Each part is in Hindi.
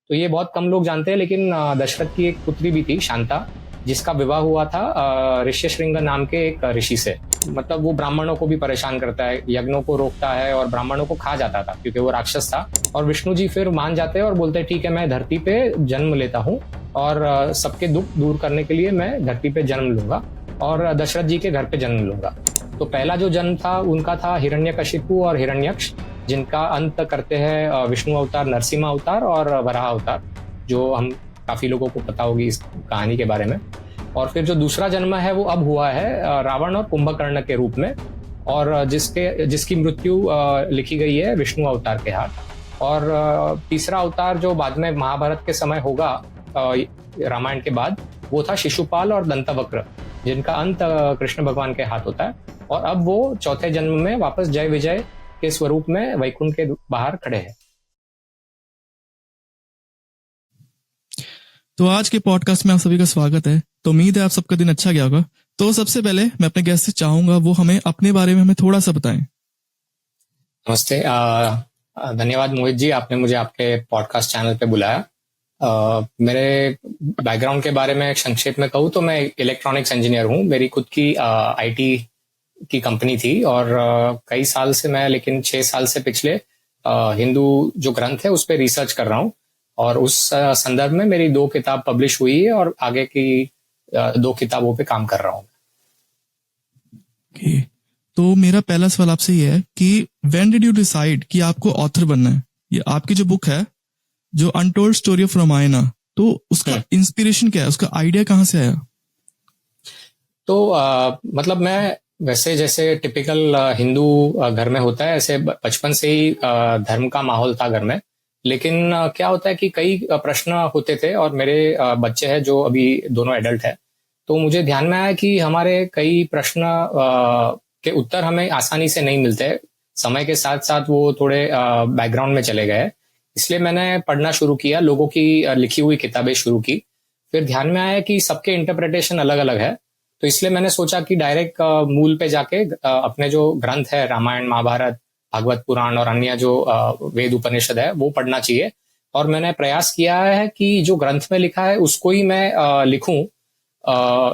तो ये बहुत कम लोग जानते हैं, लेकिन दशरथ की एक पुत्री भी थी शांता, जिसका विवाह हुआ था ऋष्यशृंग नाम के एक ऋषि से। मतलब वो ब्राह्मणों को भी परेशान करता है, यज्ञों को रोकता है और ब्राह्मणों को खा जाता था क्योंकि वो राक्षस था। और विष्णु जी फिर मान जाते हैं और बोलते हैं ठीक है, मैं धरती पे जन्म लेता हूँ और सबके दुख दूर करने के लिए मैं धरती पे जन्म लूंगा और दशरथ जी के घर पे जन्म लूंगा। तो पहला जो जन्म था उनका था हिरण्यकशिपु और हिरण्यक्ष, जिनका अंत करते हैं विष्णु अवतार, नरसिम्हा अवतार और वराह अवतार, जो हम काफी लोगों को पता होगी इस कहानी के बारे में। और फिर जो दूसरा जन्म है वो अब हुआ है रावण और कुंभकर्ण के रूप में, और जिसकी मृत्यु लिखी गई है विष्णु अवतार के हाथ। और तीसरा अवतार जो बाद में महाभारत के समय होगा, रामायण के बाद, वो था शिशुपाल और दंतवक्र, जिनका अंत कृष्ण भगवान के हाथ होता है। और अब वो चौथे जन्म में वापस जय विजय के स्वरूप में वैकुंठ के बाहर खड़े हैं। तो आज के पॉडकास्ट में आप सभी का स्वागत है। तो उम्मीद है आप सबका दिन अच्छा गया होगा। तो सबसे पहले मैं अपने गेस्ट से चाहूंगा वो हमें अपने बारे में हमें थोड़ा सा बताएं। नमस्ते, धन्यवाद मोहित जी, आपने मुझे आपके पॉडकास्ट चैनल पे बुलाया। मेरे बैकग्राउंड के बारे में संक्षेप में कहूँ तो मैं इलेक्ट्रॉनिक्स इंजीनियर हूँ। मेरी खुद की आईटी की कंपनी थी और कई साल से मैं, लेकिन 6 साल से पिछले हिंदू जो ग्रंथ है उस पर रिसर्च कर रहा हूँ। और उस संदर्भ में मेरी 2 किताब पब्लिश हुई है और आगे की 2 किताबों पे काम कर रहा हूँ। okay. तो मेरा पहला सवाल आपसे ये है कि व्हेन डिड यू डिसाइड कि आपको ऑथर बनना है? ये आपकी जो बुक है, जो अनटोल्ड स्टोरी ऑफ रामायण, तो उसका इंस्पिरेशन क्या है, उसका आइडिया कहाँ से आया? तो मतलब मैं वैसे जैसे टिपिकल हिंदू घर में होता है, ऐसे बचपन से ही धर्म का माहौल था घर में। लेकिन क्या होता है कि कई प्रश्न होते थे, और मेरे बच्चे हैं जो अभी दोनों एडल्ट है, तो मुझे ध्यान में आया कि हमारे कई प्रश्न के उत्तर हमें आसानी से नहीं मिलते। समय के साथ साथ वो थोड़े बैकग्राउंड में चले गए। इसलिए मैंने पढ़ना शुरू किया, लोगों की लिखी हुई किताबें शुरू की। फिर ध्यान में आया कि सबके इंटरप्रिटेशन अलग अलग है, तो इसलिए मैंने सोचा कि डायरेक्ट मूल पे जाके अपने जो ग्रंथ है, रामायण, महाभारत, भागवत पुराण और अन्य जो वेद उपनिषद है, वो पढ़ना चाहिए। और मैंने प्रयास किया है कि जो ग्रंथ में लिखा है उसको ही मैं लिखूं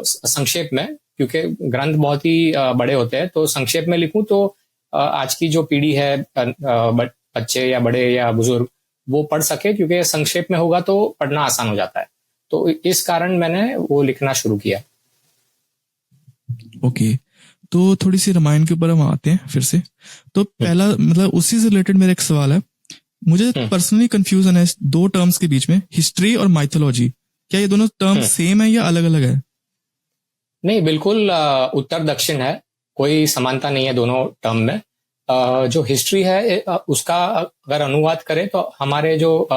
संक्षेप में, क्योंकि ग्रंथ बहुत ही बड़े होते हैं, तो संक्षेप में लिखूं तो आज की जो पीढ़ी है, बच्चे या बड़े या बुजुर्ग, वो पढ़ सके, क्योंकि संक्षेप में होगा तो पढ़ना आसान हो जाता है। तो इस कारण मैंने वो लिखना शुरू किया। ओके, तो थोड़ी सी रामायण के ऊपर हम आते हैं फिर से। तो पहला मतलब उसी से रिलेटेड मेरा एक सवाल है। मुझे पर्सनली कंफ्यूजन है 2 टर्म्स के बीच में, हिस्ट्री और माइथोलॉजी। क्या ये दोनों टर्म सेम है या अलग अलग है? नहीं, बिल्कुल उत्तर दक्षिण है, कोई समानता नहीं है दोनों टर्म में। जो हिस्ट्री है उसका अगर अनुवाद करें तो हमारे जो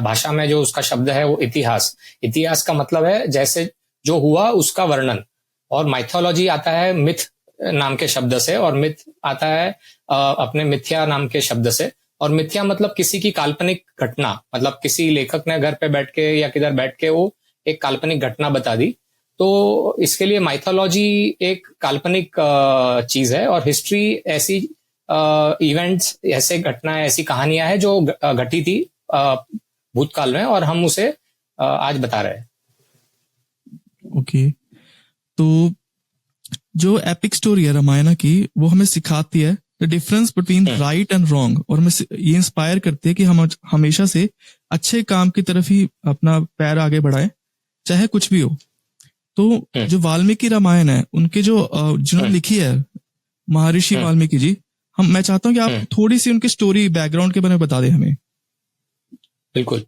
भाषा में जो उसका शब्द है वो इतिहास। इतिहास का मतलब है जैसे जो हुआ उसका वर्णन। और माइथोलॉजी आता है मिथ नाम के शब्द से, और मिथ आता है अपने मिथ्या नाम के शब्द से। और मिथ्या मतलब किसी की काल्पनिक घटना, मतलब किसी लेखक ने घर पे बैठ के या किधर बैठ के वो एक काल्पनिक घटना बता दी, तो इसके लिए माइथोलॉजी एक काल्पनिक चीज है, और हिस्ट्री ऐसी इवेंट्स, ऐसे घटनाएं, ऐसी कहानियां हैं जो घटी थी भूतकाल में, और हम उसे आज बता रहे हैं। ओके, तो जो एपिक स्टोरी है रामायण की, वो हमें सिखाती है the difference between right and wrong, और हमें ये इंस्पायर करती है कि हम हमेशा से अच्छे काम की तरफ ही अपना पैर आगे बढ़ाएं, चाहे कुछ भी हो। तो जो वाल्मीकि रामायण है, उनके जो जिन्होंने लिखी है, महर्षि वाल्मीकि जी, मैं चाहता हूं कि आप थोड़ी सी उनकी स्टोरी बैकग्राउंड के बारे में बता दें हमें। बिल्कुल।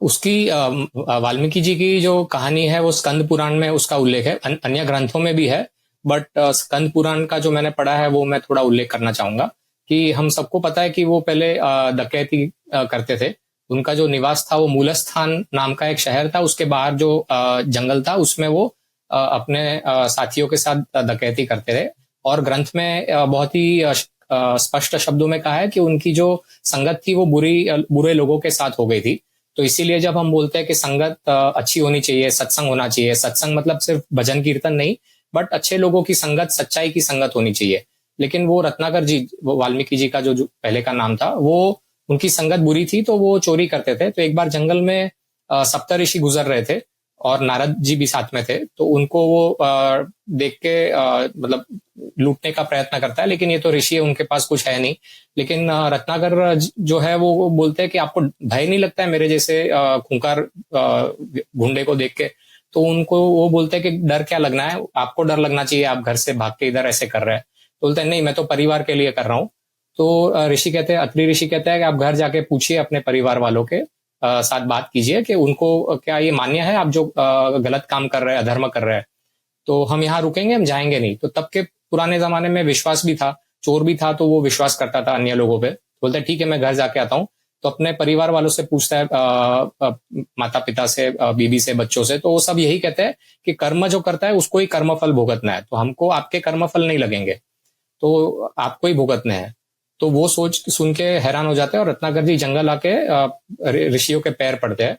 उसकी वाल्मीकि जी की जो कहानी है वो स्कंद पुराण में उसका उल्लेख है, अन्य ग्रंथों में भी है, बट स्कंद पुराण का जो मैंने पढ़ा है वो मैं थोड़ा उल्लेख करना चाहूंगा। कि हम सबको पता है कि वो पहले डकैती करते थे। उनका जो निवास था वो मूलस्थान नाम का एक शहर था, उसके बाहर जो जंगल था उसमें वो अपने साथियों के साथ डकैती करते थे। और ग्रंथ में बहुत ही स्पष्ट शब्दों में कहा है कि उनकी जो संगत थी वो बुरे लोगों के साथ हो गई थी। तो इसीलिए जब हम बोलते हैं कि संगत अच्छी होनी चाहिए, सत्संग होना चाहिए, सत्संग मतलब सिर्फ भजन कीर्तन नहीं, बट अच्छे लोगों की संगत, सच्चाई की संगत होनी चाहिए। लेकिन वो रत्नाकर जी, वो वाल्मीकि जी का जो पहले का नाम था, वो उनकी संगत बुरी थी तो वो चोरी करते थे। तो एक बार जंगल में सप्तऋषि गुजर रहे थे और नारद जी भी साथ में थे, तो उनको वो देख के मतलब लूटने का प्रयत्न करता है, लेकिन ये तो ऋषि है, उनके पास कुछ है नहीं। लेकिन रत्नाकर जो है वो बोलते हैं कि आपको भय नहीं लगता है मेरे जैसे खूंखार गुंडे को देख के? तो उनको वो बोलते हैं कि डर क्या लगना है, आपको डर लगना चाहिए, आप घर से भाग के इधर ऐसे कर रहे हैं। तो बोलते हैं नहीं, मैं तो परिवार के लिए कर रहा हूँ। तो ऋषि कहते हैं, अत्रि ऋषि कहते हैं कि आप घर जाके पूछिए अपने परिवार वालों के साथ बात कीजिए कि उनको क्या ये मान्य है आप जो गलत काम कर रहे हैं, अधर्म कर रहे हैं, तो हम यहाँ रुकेंगे, हम जाएंगे नहीं। तो तब के पुराने जमाने में विश्वास भी था, चोर भी था तो वो विश्वास करता था अन्य लोगों पे। बोलता है ठीक है मैं घर जाके आता हूँ। तो अपने परिवार वालों से पूछता है, माता पिता से, बीबी से, बच्चों से, तो वो सब यही कहते हैं कि कर्म जो करता है उसको ही कर्मफल भुगतना है, तो हमको आपके कर्मफल नहीं लगेंगे, तो आपको ही भुगतने हैं। तो वो सोच सुन के हैरान हो जाते हैं और रत्नाकर जी जंगल आके ऋषियों के पैर पड़ते हैं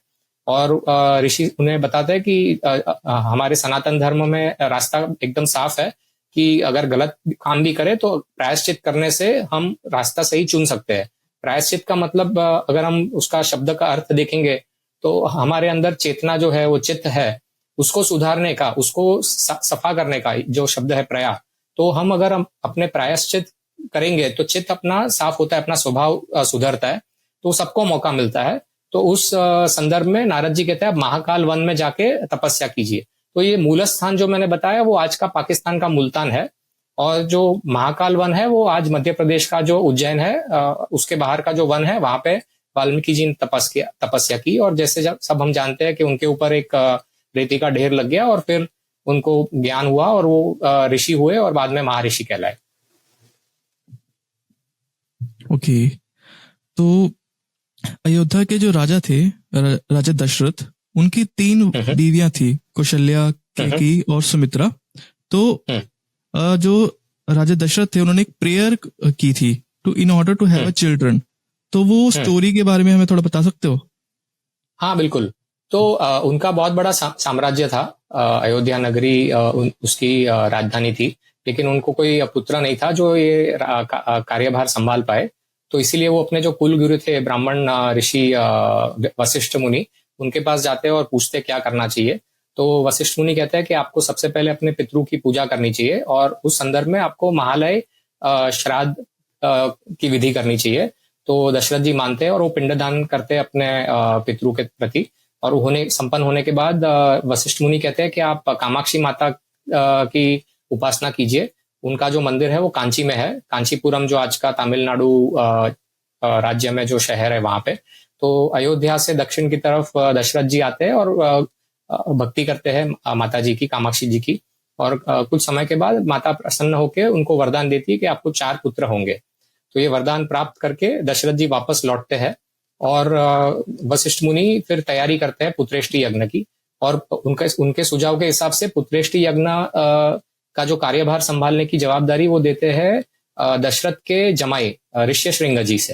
और ऋषि उन्हें बताते हैं कि हमारे सनातन धर्म में रास्ता एकदम साफ है कि अगर गलत काम भी करे तो प्रायश्चित करने से हम रास्ता सही चुन सकते हैं। प्रायश्चित का मतलब अगर हम उसका शब्द का अर्थ देखेंगे तो हमारे अंदर चेतना जो है, वो चित्त है, उसको सुधारने का, उसको सफा करने का जो शब्द है प्रया। तो हम अगर हम अपने प्रायश्चित करेंगे तो चित्त अपना साफ होता है, अपना स्वभाव सुधरता है, तो सबको मौका मिलता है। तो उस संदर्भ में नारद जी कहते हैं आप महाकाल वन में जाके तपस्या कीजिए। तो ये मूल स्थान जो मैंने बताया वो आज का पाकिस्तान का मुल्तान है, और जो महाकाल वन है वो आज मध्य प्रदेश का जो उज्जैन है उसके बाहर का जो वन है, वहां पे वाल्मीकि जी ने तपस्या की। और जैसे जब सब हम जानते हैं कि उनके ऊपर एक रेती का ढेर लग गया और फिर उनको ज्ञान हुआ और वो ऋषि हुए और बाद में महर्षि कहलाए। ओके, तो अयोध्या के जो राजा थे, राजा दशरथ, उनकी 3 बीवियां थी, कौशल्या, कैकेयी और सुमित्रा। तो जो राजा दशरथ थे उन्होंने एक प्रेयर की थी to in order to have a children. तो वो स्टोरी के बारे में हमें थोड़ा बता सकते हो? हाँ बिल्कुल। तो उनका बहुत बड़ा साम्राज्य था, अयोध्या नगरी उसकी राजधानी थी, लेकिन उनको कोई पुत्र नहीं था जो ये कार्यभार संभाल पाए। तो इसीलिए वो अपने जो कुल गुरु थे ब्राह्मण ऋषि वशिष्ठ मुनि, उनके पास जाते हैं और पूछते क्या करना चाहिए। तो वशिष्ठ मुनि कहते हैं कि आपको सबसे पहले अपने पितरों की पूजा करनी चाहिए और उस संदर्भ में आपको महालय श्राद्ध की विधि करनी चाहिए। तो दशरथ जी मानते हैं और वो पिंडदान करते हैं अपने पितरों के प्रति। और होने संपन्न होने के बाद वशिष्ठ मुनि कहते हैं कि आप कामाक्षी माता की उपासना कीजिए। उनका जो मंदिर है वो कांची में है, कांचीपुरम जो आज का तमिलनाडु राज्य में जो शहर है वहां पे। तो अयोध्या से दक्षिण की तरफ दशरथ जी आते हैं और भक्ति करते हैं माता जी की, कामाक्षी जी की। और कुछ समय के बाद माता प्रसन्न होकर उनको वरदान देती है कि आपको 4 पुत्र होंगे। तो ये वरदान प्राप्त करके दशरथ जी वापस लौटते हैं और वशिष्ठ मुनि फिर तैयारी करते हैं पुत्रेष्टि यज्ञ की। और उनके सुझाव के हिसाब से पुत्रेष्टि यज्ञ का जो कार्यभार संभालने की जवाबदारी वो देते हैं दशरथ के जमाई ऋष्यशृंग जी से।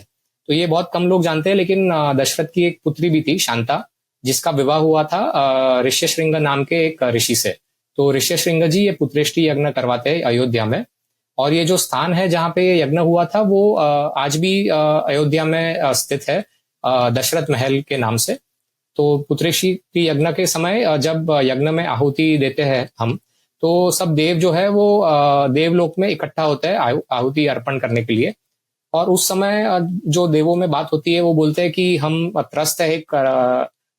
तो ये बहुत कम लोग जानते हैं, लेकिन दशरथ की एक पुत्री भी थी शांता, जिसका विवाह हुआ था ऋष्यशृंग नाम के एक ऋषि से। तो ऋष्यशृंग जी ये पुत्रेष्टि यज्ञ करवाते हैं अयोध्या में। और ये जो स्थान है जहाँ पे यज्ञ हुआ था वो आज भी अयोध्या में स्थित है, दशरथ महल के नाम से। तो पुत्रेष्टि यज्ञ के समय जब यज्ञ में आहुति देते हैं हम, तो सब देव जो है वो देवलोक में इकट्ठा होते हैं आहुति अर्पण करने के लिए। और उस समय जो देवों में बात होती है वो बोलते हैं कि हम त्रस्त है एक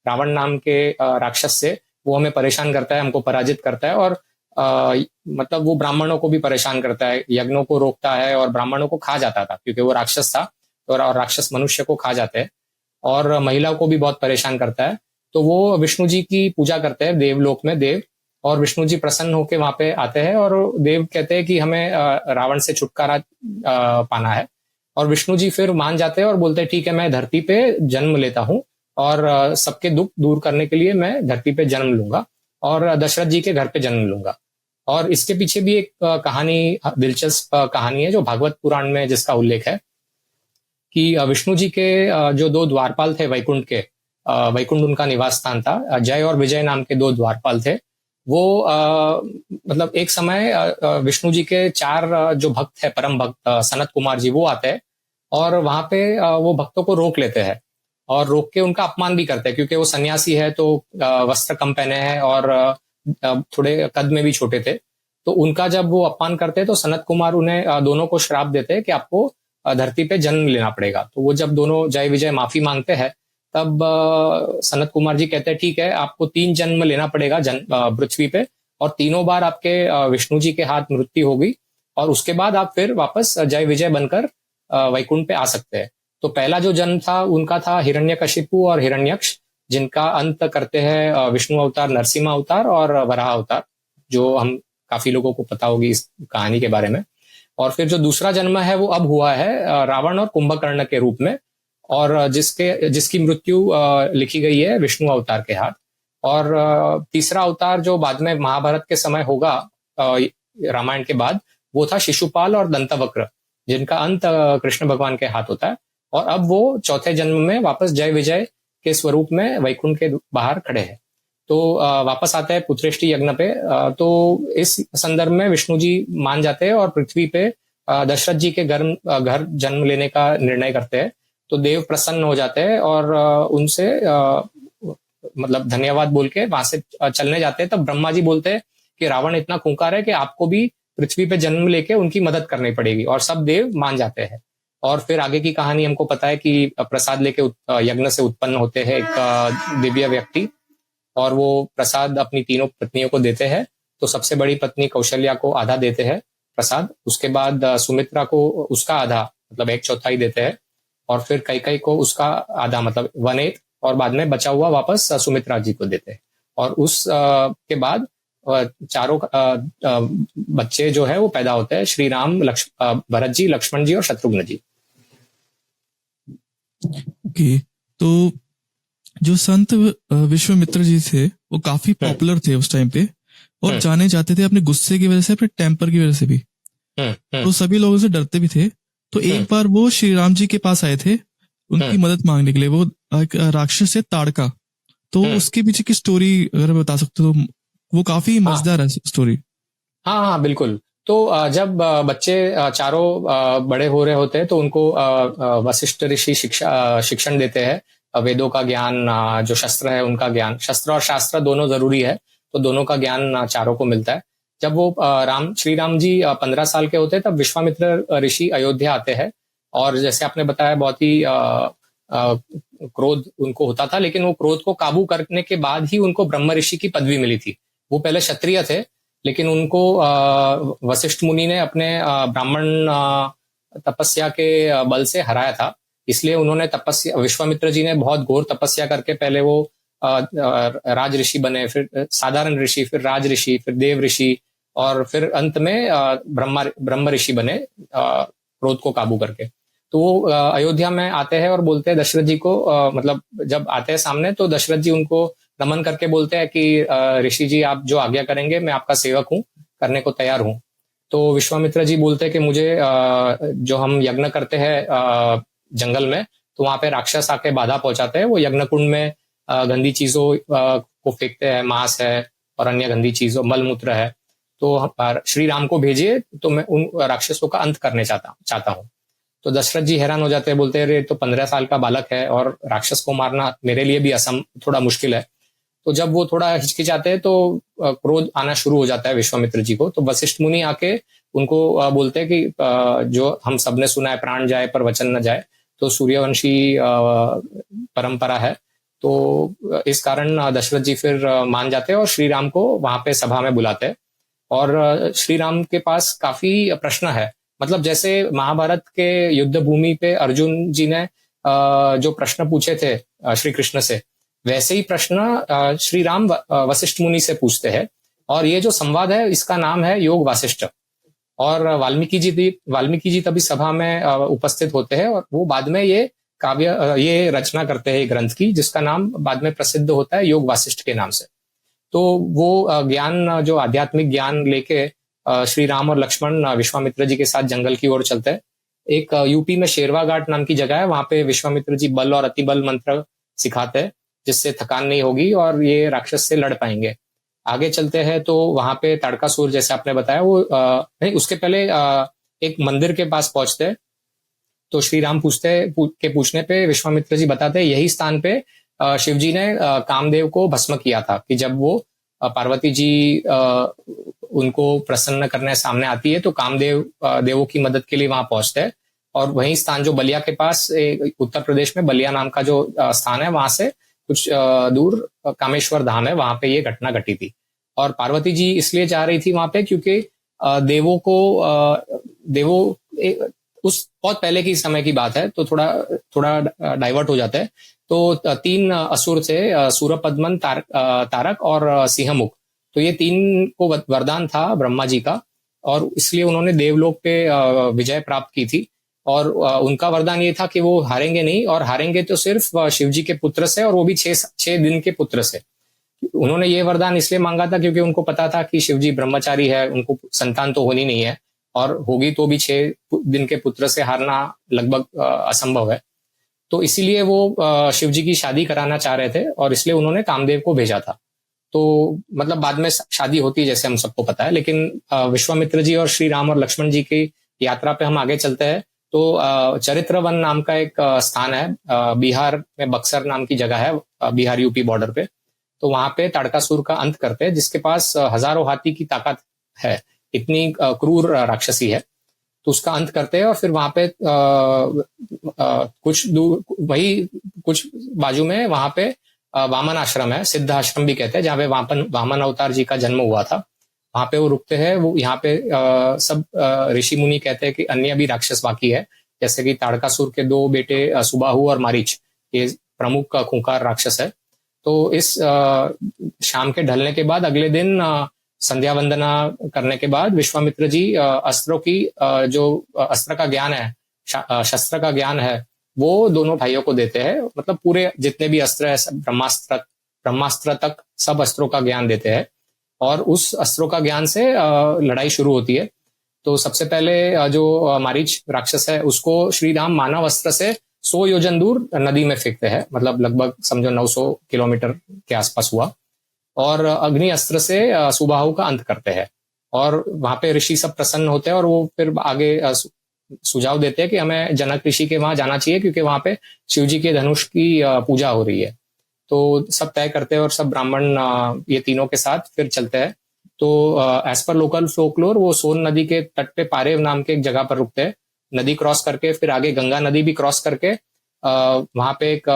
रावण नाम के राक्षस से, वो हमें परेशान करता है, हमको पराजित करता है और मतलब वो ब्राह्मणों को भी परेशान करता है, यज्ञों को रोकता है और ब्राह्मणों को खा जाता था क्योंकि वो राक्षस था और राक्षस मनुष्य को खा जाते हैं। और महिलाओं को भी बहुत परेशान करता है। तो वो विष्णु जी की पूजा करते हैं देवलोक में देव, और विष्णु जी प्रसन्न होकर वहां पे आते हैं और देव कहते हैं कि हमें रावण से छुटकारा पाना है। और विष्णु जी फिर मान जाते हैं और बोलते हैं ठीक है मैं धरती पे जन्म लेता हूँ और सबके दुख दूर करने के लिए मैं धरती पे जन्म लूंगा और दशरथ जी के घर पे जन्म लूंगा। और इसके पीछे भी एक कहानी, दिलचस्प कहानी है जो भागवत पुराण में जिसका उल्लेख है कि विष्णु जी के जो 2 द्वारपाल थे वैकुंठ के, वैकुंठ उनका निवास स्थान था, जय और विजय नाम के 2 द्वारपाल थे। वो मतलब एक समय विष्णु जी के 4 जो भक्त है, परम भक्त सनत कुमार जी, वो आते हैं और वहां पे वो भक्तों को रोक लेते हैं और रोक के उनका अपमान भी करते हैं, क्योंकि वो सन्यासी है तो वस्त्र कम पहने हैं और थोड़े कद में भी छोटे थे। तो उनका जब वो अपमान करते हैं तो सनत कुमार उन्हें दोनों को श्राप देते हैं कि आपको धरती पे जन्म लेना पड़ेगा। तो वो जब दोनों जय विजय माफी मांगते हैं तब सनत कुमार जी कहते हैं ठीक है, आपको 3 जन्म लेना पड़ेगा पृथ्वी पे, और तीनों बार आपके विष्णु जी के हाथ मृत्यु होगी, और उसके बाद आप फिर वापस जय विजय बनकर वैकुंठ पे आ सकते हैं। तो पहला जो जन्म था उनका था हिरण्यकशिपु और हिरण्यक्ष, जिनका अंत करते हैं विष्णु अवतार, नरसिम्हा अवतार और वराह अवतार, जो हम काफी लोगों को पता होगी इस कहानी के बारे में। और फिर जो दूसरा जन्म है वो अब हुआ है रावण और कुंभकर्ण के रूप में, और जिसकी मृत्यु लिखी गई है विष्णु अवतार के हाथ। और तीसरा अवतार जो बाद में महाभारत के समय होगा, रामायण के बाद, वो था शिशुपाल और दंतवक्र, जिनका अंत कृष्ण भगवान के हाथ होता है। और अब वो चौथे जन्म में वापस जय विजय के स्वरूप में वैकुंठ के बाहर खड़े हैं। तो वापस आते हैं पुत्रेष्टि यज्ञ पे। तो इस संदर्भ में विष्णु जी मान जाते हैं और पृथ्वी पे दशरथ जी के घर जन्म लेने का निर्णय करते हैं। तो देव प्रसन्न हो जाते हैं और उनसे मतलब धन्यवाद बोल के वहां से चलने जाते हैं। तब ब्रह्मा जी बोलते हैं कि रावण इतना खूंखार है कि आपको भी पृथ्वी पे जन्म लेके उनकी मदद करनी पड़ेगी, और सब देव मान जाते हैं। और फिर आगे की कहानी हमको पता है कि प्रसाद लेके यज्ञ से उत्पन्न होते हैं एक दिव्य व्यक्ति, और वो प्रसाद अपनी तीनों पत्नियों को देते हैं। तो सबसे बड़ी पत्नी कौशल्या को आधा देते हैं प्रसाद, उसके बाद सुमित्रा को उसका आधा मतलब 1/4 देते हैं, और फिर कैकेयी को उसका आधा मतलब 1/8, और बाद में बचा हुआ वापस सुमित्रा जी को देते हैं। और उस के बाद चारों बच्चे जो है वो पैदा होते हैं, श्री राम, भरत जी, लक्ष्मण जी और शत्रुघ्न जी। ओके, तो जो संत विश्वामित्र जी थे वो काफी पॉपुलर थे उस टाइम पे, और जाने जाते थे अपने गुस्से की वजह से, अपने टेम्पर की वजह से भी। तो सभी लोगों से डरते भी थे। तो एक बार वो श्री राम जी के पास आए थे उनकी मदद मांगने के लिए। वो एक राक्षस है ताड़का, तो उसके पीछे की स्टोरी अगर बता सकते हो तो वो काफी मजेदार है स्टोरी। हाँ हाँ बिल्कुल। तो जब बच्चे चारों बड़े हो रहे होते हैं तो उनको वशिष्ठ ऋषि शिक्षण देते हैं, वेदों का ज्ञान, जो शस्त्र है उनका ज्ञान, शस्त्र और शास्त्र दोनों जरूरी है, तो दोनों का ज्ञान चारों को मिलता है। जब वो श्री राम जी 15 साल के होते हैं तब विश्वामित्र ऋषि अयोध्या आते हैं, और जैसे आपने बताया बहुत ही क्रोध उनको होता था, लेकिन वो क्रोध को काबू करने के बाद ही उनको ब्रह्म ऋषि की पदवी मिली थी। वो पहले क्षत्रिय थे, लेकिन उनको वशिष्ठ मुनि ने अपने ब्राह्मण तपस्या के बल से हराया था। इसलिए उन्होंने विश्वामित्र जी ने बहुत घोर तपस्या करके पहले वो राज ऋषि बने, फिर साधारण ऋषि, फिर राज ऋषि, फिर देव ऋषि, और फिर अंत में ब्रह्म ऋषि बने क्रोध को काबू करके। तो वो अयोध्या में आते हैं और बोलते हैं दशरथ जी को, मतलब जब आते हैं सामने तो दशरथ जी उनको नमन करके बोलते हैं कि ऋषि जी आप जो आज्ञा करेंगे मैं आपका सेवक हूँ, करने को तैयार हूँ। तो विश्वामित्र जी बोलते हैं कि मुझे जो हम यज्ञ करते हैं जंगल में, तो वहां पे राक्षस आके बाधा पहुंचाते हैं। वो यज्ञ कुंड में गंदी चीजों को फेंकते हैं, मांस है और अन्य गंदी चीजों, मलमूत्र है। तो श्री राम को भेजिए तो मैं उन राक्षसों का अंत करने चाहता हूँ। तो दशरथ जी हैरान हो जाते हैं, बोलते हैं तो 15 साल का बालक है और राक्षस को मारना मेरे लिए भी थोड़ा मुश्किल है। तो जब वो थोड़ा हिचकिचाते हैं तो क्रोध आना शुरू हो जाता है विश्वामित्र जी को। तो वशिष्ठ मुनि आके उनको बोलते हैं कि जो हम सबने सुना है, प्राण जाए पर वचन न जाए, तो सूर्यवंशी परंपरा है। तो इस कारण दशरथ जी फिर मान जाते हैं और श्री राम को वहां पे सभा में बुलाते हैं। और श्री राम के पास काफी प्रश्न है, मतलब जैसे महाभारत के युद्ध भूमि पे अर्जुन जी ने जो प्रश्न पूछे थे श्री कृष्ण से, वैसे ही प्रश्न श्री राम वशिष्ठ मुनि से पूछते हैं। और ये जो संवाद है इसका नाम है योग वासिष्ठ। और वाल्मीकि जी तभी सभा में उपस्थित होते हैं, और वो बाद में ये रचना करते हैं ग्रंथ की, जिसका नाम बाद में प्रसिद्ध होता है योग वासिष्ठ के नाम से। तो वो ज्ञान, जो आध्यात्मिक ज्ञान लेके श्री राम और लक्ष्मण विश्वामित्र जी के साथ जंगल की ओर चलते हैं। एक यूपी में शेरवा घाट नाम की जगह है, वहां पे विश्वामित्र जी बल और अतिबल मंत्र सिखाते हैं, जिससे थकान नहीं होगी और ये राक्षस से लड़ पाएंगे। आगे चलते हैं तो वहां पे ताड़कासुर, जैसे आपने बताया, वो नहीं, उसके पहले एक मंदिर के पास पहुंचते हैं। तो श्री राम पूछने पे विश्वामित्र जी बताते हैं यही स्थान पे शिव जी ने कामदेव को भस्म किया था, कि जब वो पार्वती जी उनको प्रसन्न करने सामने आती है तो कामदेव देवों की मदद के लिए वहां पहुंचते हैं। और वही स्थान जो बलिया के पास उत्तर प्रदेश में बलिया नाम का जो स्थान है, वहां से कुछ दूर कामेश्वर धाम है, वहां पे ये घटना घटी थी। और पार्वती जी इसलिए जा रही थी वहां पे क्योंकि देवों को उस बहुत पहले की समय की बात है, तो थोड़ा डाइवर्ट हो जाता है। तो 3 असुर थे, सूरपद्मन, तारक और सिंहमुख। तो ये 3 को वरदान था ब्रह्मा जी का, और इसलिए उन्होंने देवलोक पे विजय प्राप्त की थी। और उनका वरदान ये था कि वो हारेंगे नहीं, और हारेंगे तो सिर्फ शिव जी के पुत्र से, और वो भी 6 दिन के पुत्र से। उन्होंने ये वरदान इसलिए मांगा था क्योंकि उनको पता था कि शिव जी ब्रह्मचारी है, उनको संतान तो होनी नहीं है, और होगी तो भी 6 दिन के पुत्र से हारना लगभग असंभव है। तो इसीलिए वो शिव जी की शादी कराना चाह रहे थे, और इसलिए उन्होंने कामदेव को भेजा था। तो मतलब बाद में शादी होती है जैसे हम सबको पता है, लेकिन विश्वामित्र जी और श्री राम और लक्ष्मण जी की यात्रा पे हम आगे चलते हैं। तो चरित्रवन नाम का एक स्थान है, बिहार में बक्सर नाम की जगह है, बिहार यूपी बॉर्डर पे। तो वहां पे ताड़कासुर का अंत करते हैं, जिसके पास हजारों हाथी की ताकत है, इतनी क्रूर राक्षसी है। तो उसका अंत करते हैं, और फिर वहां पे कुछ दूर, वही कुछ बाजू में वहां पे वामन आश्रम है, सिद्ध आश्रम भी कहते हैं, जहाँ पे वामन अवतार जी का जन्म हुआ था। वहां पे वो रुकते हैं। वो यहाँ पे सब ऋषि मुनि कहते हैं कि अन्य भी राक्षस बाकी है, जैसे कि ताड़कासुर के 2 बेटे सुबाहु और मारीच, ये प्रमुख खूंखार राक्षस है। तो इस शाम के ढलने के बाद अगले दिन संध्या वंदना करने के बाद विश्वामित्र जी अस्त्रों की जो अस्त्र का ज्ञान है, शस्त्र का ज्ञान है, वो दोनों भाइयों को देते हैं। मतलब पूरे जितने भी अस्त्र है, ब्रह्मास्त्र तक सब अस्त्रों का ज्ञान देते हैं, और उस अस्त्रों का ज्ञान से लड़ाई शुरू होती है। तो सबसे पहले जो मारीच राक्षस है, उसको श्री राम मानव अस्त्र से 100 योजन दूर नदी में फेंकते हैं, मतलब लगभग समझो 900 किलोमीटर के आसपास हुआ। और अग्नि अस्त्र से सुबाहु का अंत करते हैं। और वहां पे ऋषि सब प्रसन्न होते हैं, और वो फिर आगे सुझाव देते हैं कि हमें जनक ऋषि के वहां जाना चाहिए, क्योंकि वहां पे शिव जी के धनुष की पूजा हो रही है। तो सब तय करते हैं, और सब ब्राह्मण ये तीनों के साथ फिर चलते हैं। तो एज पर लोकल फोकलोर वो सोन नदी के तट पे पारेव नाम के एक जगह पर रुकते हैं। नदी क्रॉस करके फिर आगे गंगा नदी भी क्रॉस करके वहां पे एक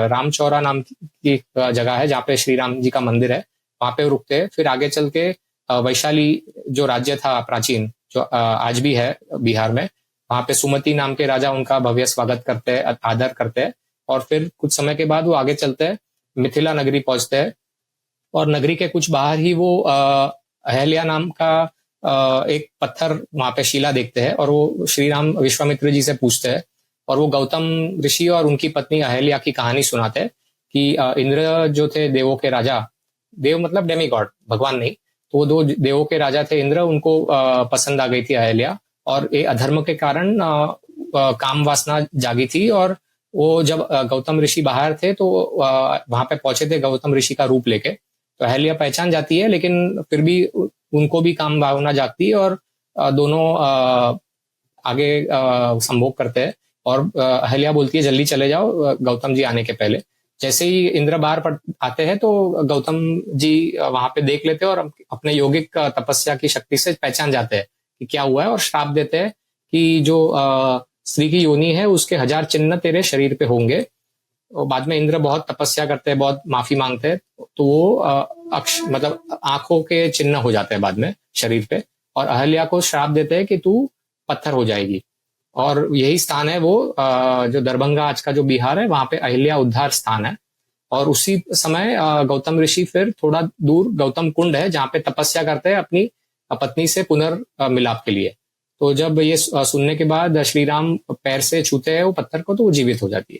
रामचौरा नाम की जगह है, जहाँ पे श्री राम जी का मंदिर है, वहां पे रुकते हैं। फिर आगे चल के वैशाली जो राज्य था प्राचीन, जो आज भी है बिहार में, वहां पे सुमति नाम के राजा उनका भव्य स्वागत करते हैं, आदर करते हैं। और फिर कुछ समय के बाद वो आगे चलते हैं, मिथिला नगरी पहुंचते हैं। और नगरी के कुछ बाहर ही वो अहल्या नाम का एक पत्थर वहां पे शिला देखते हैं, और वो श्री राम विश्वामित्र जी से पूछते हैं, और वो गौतम ऋषि और उनकी पत्नी अहल्या की कहानी सुनाते हैं कि इंद्र जो थे देवों के राजा, देव मतलब डेमी गॉड, भगवान नहीं, तो वो 2 देवों के राजा थे इंद्र, उनको पसंद आ गई थी अहल्या, और ये अधर्म के कारण काम वासना जागी थी। और वो जब गौतम ऋषि बाहर थे तो वहां पे पहुंचे थे गौतम ऋषि का रूप लेके। तो अहल्या पहचान जाती है, लेकिन फिर भी उनको भी काम भावना जागती है, और दोनों आगे संभोग करते हैं। और अहल्या बोलती है जल्दी चले जाओ गौतम जी आने के पहले। जैसे ही इंद्र बाहर आते हैं तो गौतम जी वहां पे देख लेते हैं, और अपने यौगिक तपस्या की शक्ति से पहचान जाते हैं कि क्या हुआ है, और श्राप देते हैं कि जो स्त्री की योनि है उसके 1000 चिन्ह तेरे शरीर पे होंगे। और बाद में इंद्र बहुत तपस्या करते हैं, बहुत माफी मांगते हैं, तो वो मतलब आंखों के चिन्ह हो जाते हैं बाद में शरीर पे, और अहल्या को श्राप देते हैं कि तू पत्थर हो जाएगी। और यही स्थान है वो जो दरभंगा आज का जो बिहार है, वहां पे अहिल्या उद्धार स्थान है। और उसी समय गौतम ऋषि फिर थोड़ा दूर गौतम कुंड है, जहाँ पे तपस्या करते हैं अपनी पत्नी से पुनर्मिलाप के लिए। तो जब ये सुनने के बाद श्री राम पैर से छूते हैं वो पत्थर को, तो वो जीवित हो जाती है।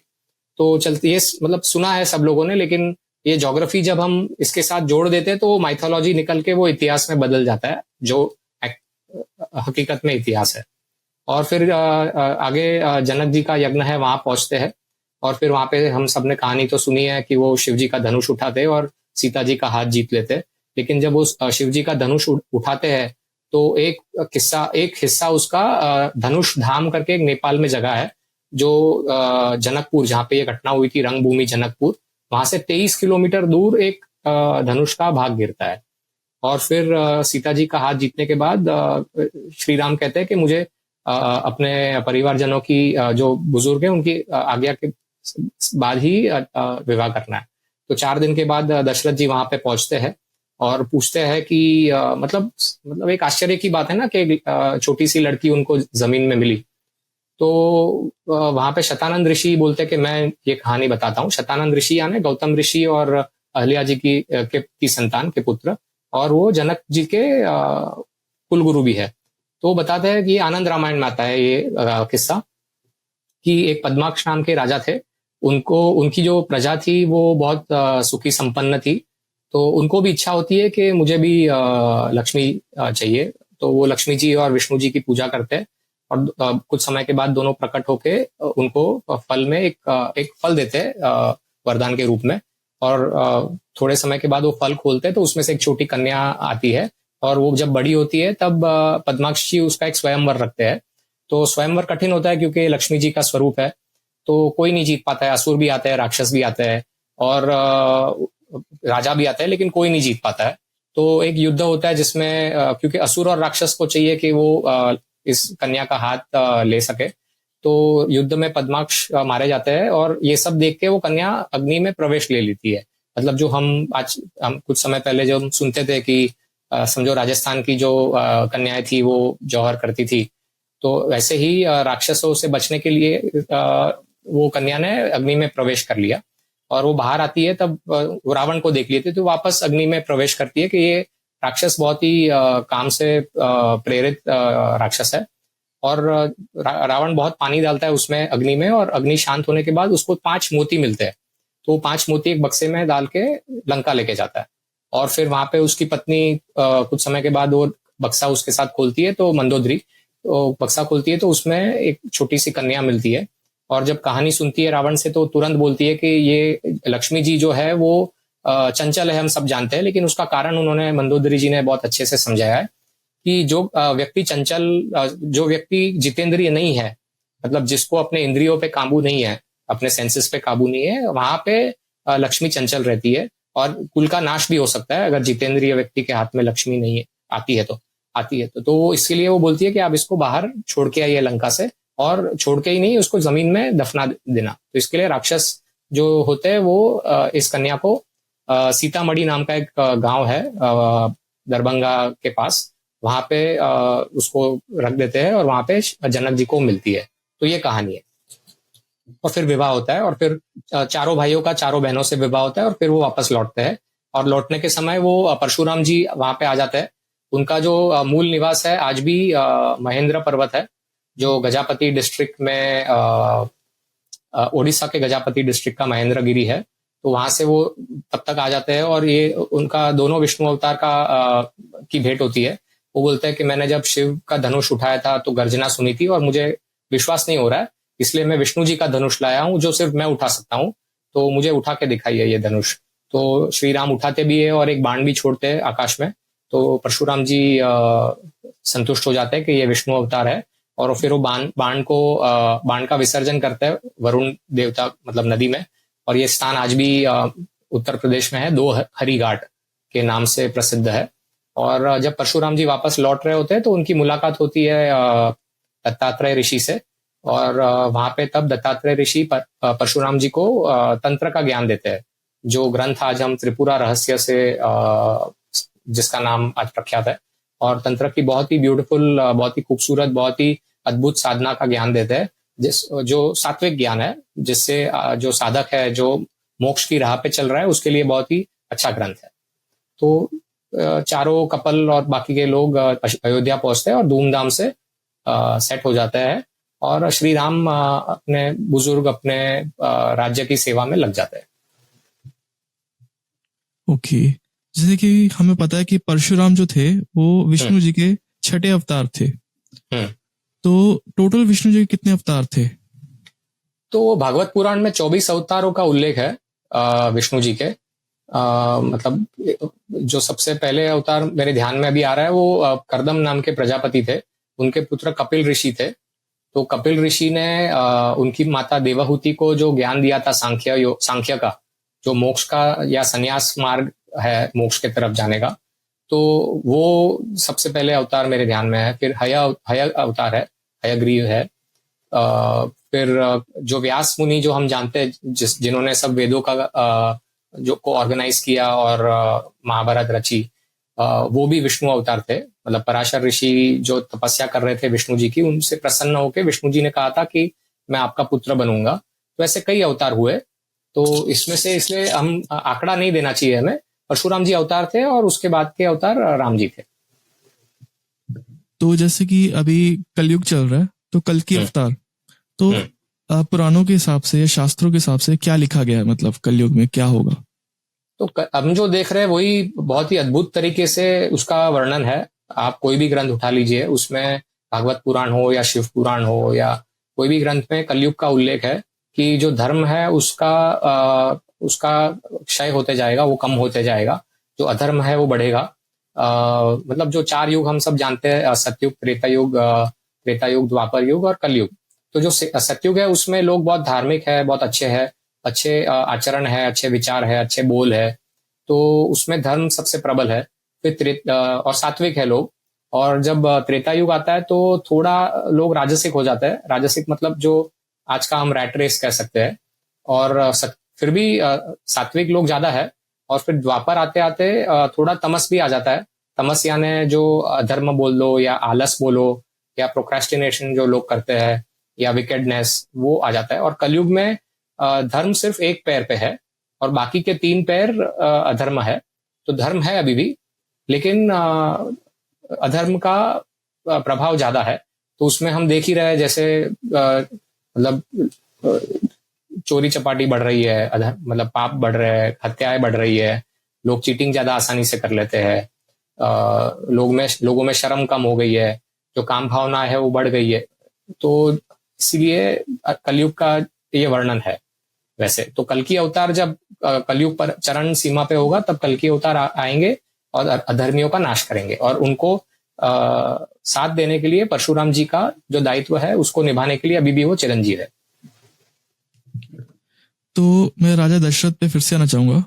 तो चलती है, मतलब सुना है सब लोगों ने, लेकिन ये ज्योग्राफी जब हम इसके साथ जोड़ देते हैं तो माइथोलॉजी निकल के वो इतिहास में बदल जाता है, जो हकीकत में इतिहास है। और फिर आगे जनक जी का यज्ञ है, वहां पहुंचते हैं। और फिर वहां पे हम सबने कहानी तो सुनी है कि वो शिव जी का धनुष उठाते और सीता जी का हाथ जीत लेते। लेकिन जब वो शिव जी का धनुष उठाते हैं तो एक हिस्सा उसका धनुष धाम करके एक नेपाल में जगह है, जो जनकपुर, जहाँ पे ये घटना हुई थी, रंगभूमि जनकपुर, वहां से 23 किलोमीटर दूर एक धनुष का भाग गिरता है। और फिर सीता जी का हाथ जीतने के बाद श्री राम कहते हैं कि मुझे अपने परिवारजनों की जो बुजुर्ग है उनकी आज्ञा के बाद ही विवाह करना है। तो 4 दिन के बाद दशरथ जी वहां पे पहुंचते हैं और पूछते हैं कि मतलब एक आश्चर्य की बात है ना कि छोटी सी लड़की उनको जमीन में मिली। तो वहां पे शतानंद ऋषि बोलते हैं कि मैं ये कहानी बताता हूँ। शतानंद ऋषि यानी गौतम ऋषि और अहल्या जी की संतान के पुत्र, और वो जनक जी के कुलगुरु भी है। तो बताते हैं कि आनंद रामायण में आता है ये किस्सा कि एक पद्माक्ष नाम के राजा थे। उनकी जो प्रजा थी वो बहुत सुखी संपन्न थी। तो उनको भी इच्छा होती है कि मुझे भी लक्ष्मी चाहिए। तो वो लक्ष्मी जी और विष्णु जी की पूजा करते हैं और कुछ समय के बाद दोनों प्रकट होके उनको फल में एक फल देते हैं वरदान के रूप में। और थोड़े समय के बाद वो फल खोलते हैं तो उसमें से एक छोटी कन्या आती है, और वो जब बड़ी होती है तब पद्माक्ष जी उसका एक स्वयंवर रखते हैं। तो स्वयंवर कठिन होता है क्योंकि लक्ष्मी जी का स्वरूप है, तो कोई नहीं जीत पाता है। असुर भी आते हैं, राक्षस भी आते हैं और राजा भी आता है, लेकिन कोई नहीं जीत पाता है। तो एक युद्ध होता है जिसमें क्योंकि असुर और राक्षस को चाहिए कि वो इस कन्या का हाथ ले सके, तो युद्ध में पद्माक्ष मारे जाते हैं। और ये सब देख के वो कन्या अग्नि में प्रवेश ले लेती है। मतलब जो हम कुछ समय पहले जो हम सुनते थे कि समझो राजस्थान की जो कन्याएं थी वो जौहर करती थी, तो वैसे ही राक्षसों से बचने के लिए वो कन्या ने अग्नि में प्रवेश कर लिया। और वो बाहर आती है तब वो रावण को देख लेती है, तो वापस अग्नि में प्रवेश करती है कि ये राक्षस बहुत ही काम से प्रेरित राक्षस है। और रावण बहुत पानी डालता है उसमें अग्नि में, और अग्नि शांत होने के बाद उसको 5 मोती मिलते हैं। तो वो 5 मोती एक बक्से में डाल के लंका लेके जाता है। और फिर वहां पे उसकी पत्नी कुछ समय के बाद वो बक्सा उसके साथ खोलती है, तो मंदोदरी तो बक्सा खोलती है तो उसमें एक छोटी सी कन्या मिलती है। और जब कहानी सुनती है रावण से तो तुरंत बोलती है कि ये लक्ष्मी जी जो है वो चंचल है, हम सब जानते हैं। लेकिन उसका कारण उन्होंने, मंदोदरी जी ने बहुत अच्छे से समझाया है कि जो व्यक्ति चंचल, जो व्यक्ति जितेंद्रिय नहीं है, मतलब जिसको अपने इंद्रियों पे काबू नहीं है, अपने सेंसेस पे काबू नहीं है, वहां पे लक्ष्मी चंचल रहती है। और कुल का नाश भी हो सकता है अगर जितेंद्रिय व्यक्ति के हाथ में लक्ष्मी नहीं है, आती है तो इसके लिए वो बोलती है कि आप इसको बाहर छोड़ के आइए लंका से, और छोड़ के ही नहीं, उसको जमीन में दफना देना। तो इसके लिए राक्षस जो होते हैं वो इस कन्या को सीतामढ़ी नाम का एक गांव है दरभंगा के पास, वहां पे उसको रख देते हैं और वहां पे जनक जी को मिलती है। तो ये कहानी है। और फिर विवाह होता है, और फिर चारों भाइयों का चारों बहनों से विवाह होता है, और फिर वो वापस लौटते हैं। और लौटने के समय वो परशुराम जी वहां पे आ जाते हैं। उनका जो मूल निवास है आज भी महेंद्र पर्वत है, जो गजापति डिस्ट्रिक्ट में ओडिशा के गजापति डिस्ट्रिक्ट का महेंद्रगिरी है। तो वहां से वो तब तक आ जाते हैं, और ये उनका दोनों विष्णु अवतार का की भेंट होती है। वो बोलते हैं कि मैंने जब शिव का धनुष उठाया था तो गर्जना सुनी थी, और मुझे विश्वास नहीं हो रहा है, इसलिए मैं विष्णु जी का धनुष लाया हूँ जो सिर्फ मैं उठा सकता हूँ, तो मुझे उठा के दिखाइए ये धनुष। तो श्री राम उठाते भी है और एक बाण भी छोड़ते हैं आकाश में। तो परशुराम जी संतुष्ट हो जाते हैं कि ये विष्णु अवतार है, और फिर वो बाण का विसर्जन करते हैं वरुण देवता, मतलब नदी में। और ये स्थान आज भी उत्तर प्रदेश में है, 2 हरी घाट के नाम से प्रसिद्ध है। और जब परशुराम जी वापस लौट रहे होते हैं तो उनकी मुलाकात होती है दत्तात्रेय ऋषि से। और वहां पे तब दत्तात्रेय ऋषि परशुराम जी को तंत्र का ज्ञान देते हैं, जो ग्रंथ आज हम त्रिपुरा रहस्य से जिसका नाम आज प्रख्यात है। और तंत्र की बहुत ही ब्यूटीफुल, बहुत ही खूबसूरत, बहुत ही अद्भुत साधना का ज्ञान देते हैं, जो सात्विक ज्ञान है, जिससे जो साधक है, जो मोक्ष की राह पे चल रहा है, उसके लिए बहुत ही अच्छा ग्रंथ है। तो चारों कपल और बाकी के लोग अयोध्या पहुंचते हैं और धूमधाम से सेट हो जाता है, और श्री राम अपने बुजुर्ग अपने राज्य की सेवा में लग जाते हैं। ओके, जैसे कि हमें पता है कि परशुराम जो थे वो विष्णु जी के 6ठे अवतार थे। तो टोटल विष्णु जी के कितने अवतार थे? तो भागवत पुराण में 24 अवतारों का उल्लेख है विष्णु जी के। मतलब जो सबसे पहले अवतार मेरे ध्यान में अभी आ रहा है वो कर्दम नाम के प्रजापति थे, उनके पुत्र कपिल ऋषि थे। तो कपिल ऋषि ने उनकी माता देवहूति को जो ज्ञान दिया था सांख्य का, जो मोक्ष का या संन्यास मार्ग है मोक्ष के तरफ जाने का, तो वो सबसे पहले अवतार मेरे ध्यान में है। फिर हय अवतार है, हयग्रीव है। फिर जो व्यास मुनि जो हम जानते हैं, जिन्होंने सब वेदों का जो को ऑर्गेनाइज किया और महाभारत रची, वो भी विष्णु अवतार थे। मतलब पराशर ऋषि जो तपस्या कर रहे थे विष्णु जी की, उनसे प्रसन्न होकर विष्णु जी ने कहा था कि मैं आपका पुत्र बनूंगा। तो ऐसे कई अवतार हुए। तो इसमें से इसलिए हम आंकड़ा नहीं देना चाहिए हमें। परशुराम जी अवतार थे और उसके बाद के अवतार राम जी थे। तो जैसे कि अभी कलयुग चल रहा है, तो कल की अवतार, तो पुराणों के हिसाब से या शास्त्रों के हिसाब से क्या लिखा गया है, मतलब कलयुग में क्या होगा? तो हम जो देख रहे हैं वही बहुत ही अद्भुत तरीके से उसका वर्णन है। आप कोई भी ग्रंथ उठा लीजिए, उसमें भागवत पुराण हो या शिव पुराण हो या कोई भी ग्रंथ में कलयुग का उल्लेख है कि जो धर्म है उसका क्षय होते जाएगा, वो कम होते जाएगा, जो अधर्म है वो बढ़ेगा। मतलब जो 4 युग हम सब जानते हैं, सतयुग, त्रेता युग, द्वापर युग और कलयुग। तो जो सतयुग है उसमें लोग बहुत धार्मिक है, बहुत अच्छे हैं, अच्छे आचरण है, अच्छे विचार है, अच्छे बोल है, तो उसमें धर्म सबसे प्रबल है। फिर और सात्विक है लोग। और जब त्रेता युग आता है तो थोड़ा लोग राजसिक हो जाते हैं। राजसिक मतलब जो आज का हम रैट रेस कह सकते हैं। और फिर भी सात्विक लोग ज्यादा है। और फिर द्वापर आते आते थोड़ा तमस भी आ जाता है। तमस यानी जो धर्म बोल लो या आलस बोलो या प्रोक्रेस्टिनेशन जो लोग करते हैं या विकेडनेस, वो आ जाता है। और कलयुग में धर्म सिर्फ एक पैर पे है और बाकी के 3 पैर अधर्म है। तो धर्म है अभी भी, लेकिन अधर्म का प्रभाव ज्यादा है। तो उसमें हम देख ही रहे हैं, जैसे मतलब चोरी चपाटी बढ़ रही है, मतलब पाप बढ़ रहे हैं, हत्याएं बढ़ रही है, लोग चीटिंग ज्यादा आसानी से कर लेते हैं, लोगों में शर्म कम हो गई है, जो काम भावना है वो बढ़ गई है। तो इसीलिए कलयुग का ये वर्णन है। वैसे तो कल की अवतार जब कलयुग पर चरण सीमा पे होगा, तब कल की अवतार आएंगे और अधर्मियों का नाश करेंगे। और उनको साथ देने के लिए परशुराम जी का जो दायित्व है उसको निभाने के लिए अभी भी वो चिरंजीव है। तो मैं राजा दशरथ पे फिर से आना चाहूंगा।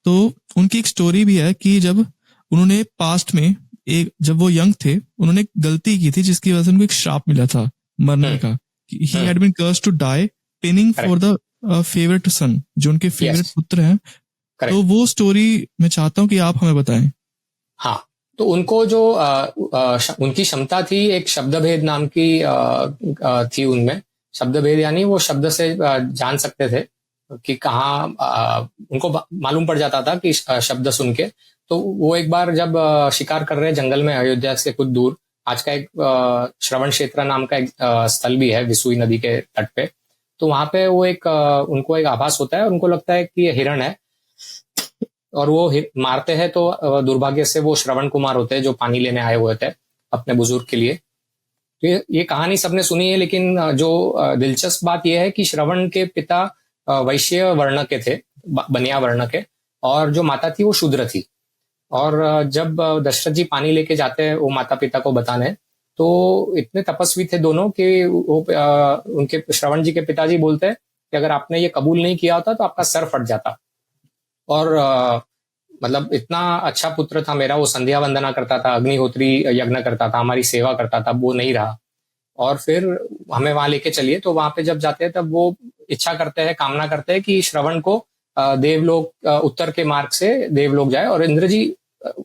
तो उनकी एक स्टोरी भी है कि जब उन्होंने पास्ट में जब वो यंग थे, उन्होंने गलती की थी जिसकी वजह से उनको एक श्राप मिला था मरने का। He had been cursed to die pining for the favourite son, जो उनके फेवरेट पुत्र हैं। तो वो स्टोरी मैं चाहता हूँ कि आप हमें बताएं। हाँ, तो उनको जो उनकी क्षमता थी, एक शब्द भेद नाम की थी उनमें। शब्द भेद यानी वो शब्द से जान सकते थे कि कहाँ, उनको मालूम पड़ जाता था कि शब्द सुन के। तो वो एक बार जब शिकार कर रहे जंगल में, अयोध्या से कुछ दूर, आज का एक श्रवण क्षेत्र नाम का एक स्थल भी है विसुई नदी के तट पे। तो वहां पे वो उनको एक आभास होता है और उनको लगता है कि ये हिरण है। और वो मारते हैं तो दुर्भाग्य से वो श्रवण कुमार होते हैं जो पानी लेने आए हुए थे अपने बुजुर्ग के लिए। तो ये कहानी सबने सुनी है, लेकिन जो दिलचस्प बात यह है कि श्रवण के पिता वैश्य वर्ण के थे, बनिया वर्ण के, और जो माता थी वो शूद्र थी। और जब दशरथ जी पानी लेके जाते हैं वो माता पिता को बताने, तो इतने तपस्वी थे दोनों कि वो उनके श्रवण जी के पिताजी बोलते हैं कि अगर आपने ये कबूल नहीं किया होता तो आपका सर फट जाता। और मतलब इतना अच्छा पुत्र था मेरा, वो संध्या वंदना करता था, अग्निहोत्री यज्ञ करता था, हमारी सेवा करता था, वो नहीं रहा। और फिर हमें वहां लेके चलिए, तो वहां पे जब जाते हैं तब वो इच्छा करते हैं, कामना करते हैं कि श्रवण को देवलोक, उत्तर के मार्ग से देवलोक जाए। और इंद्र जी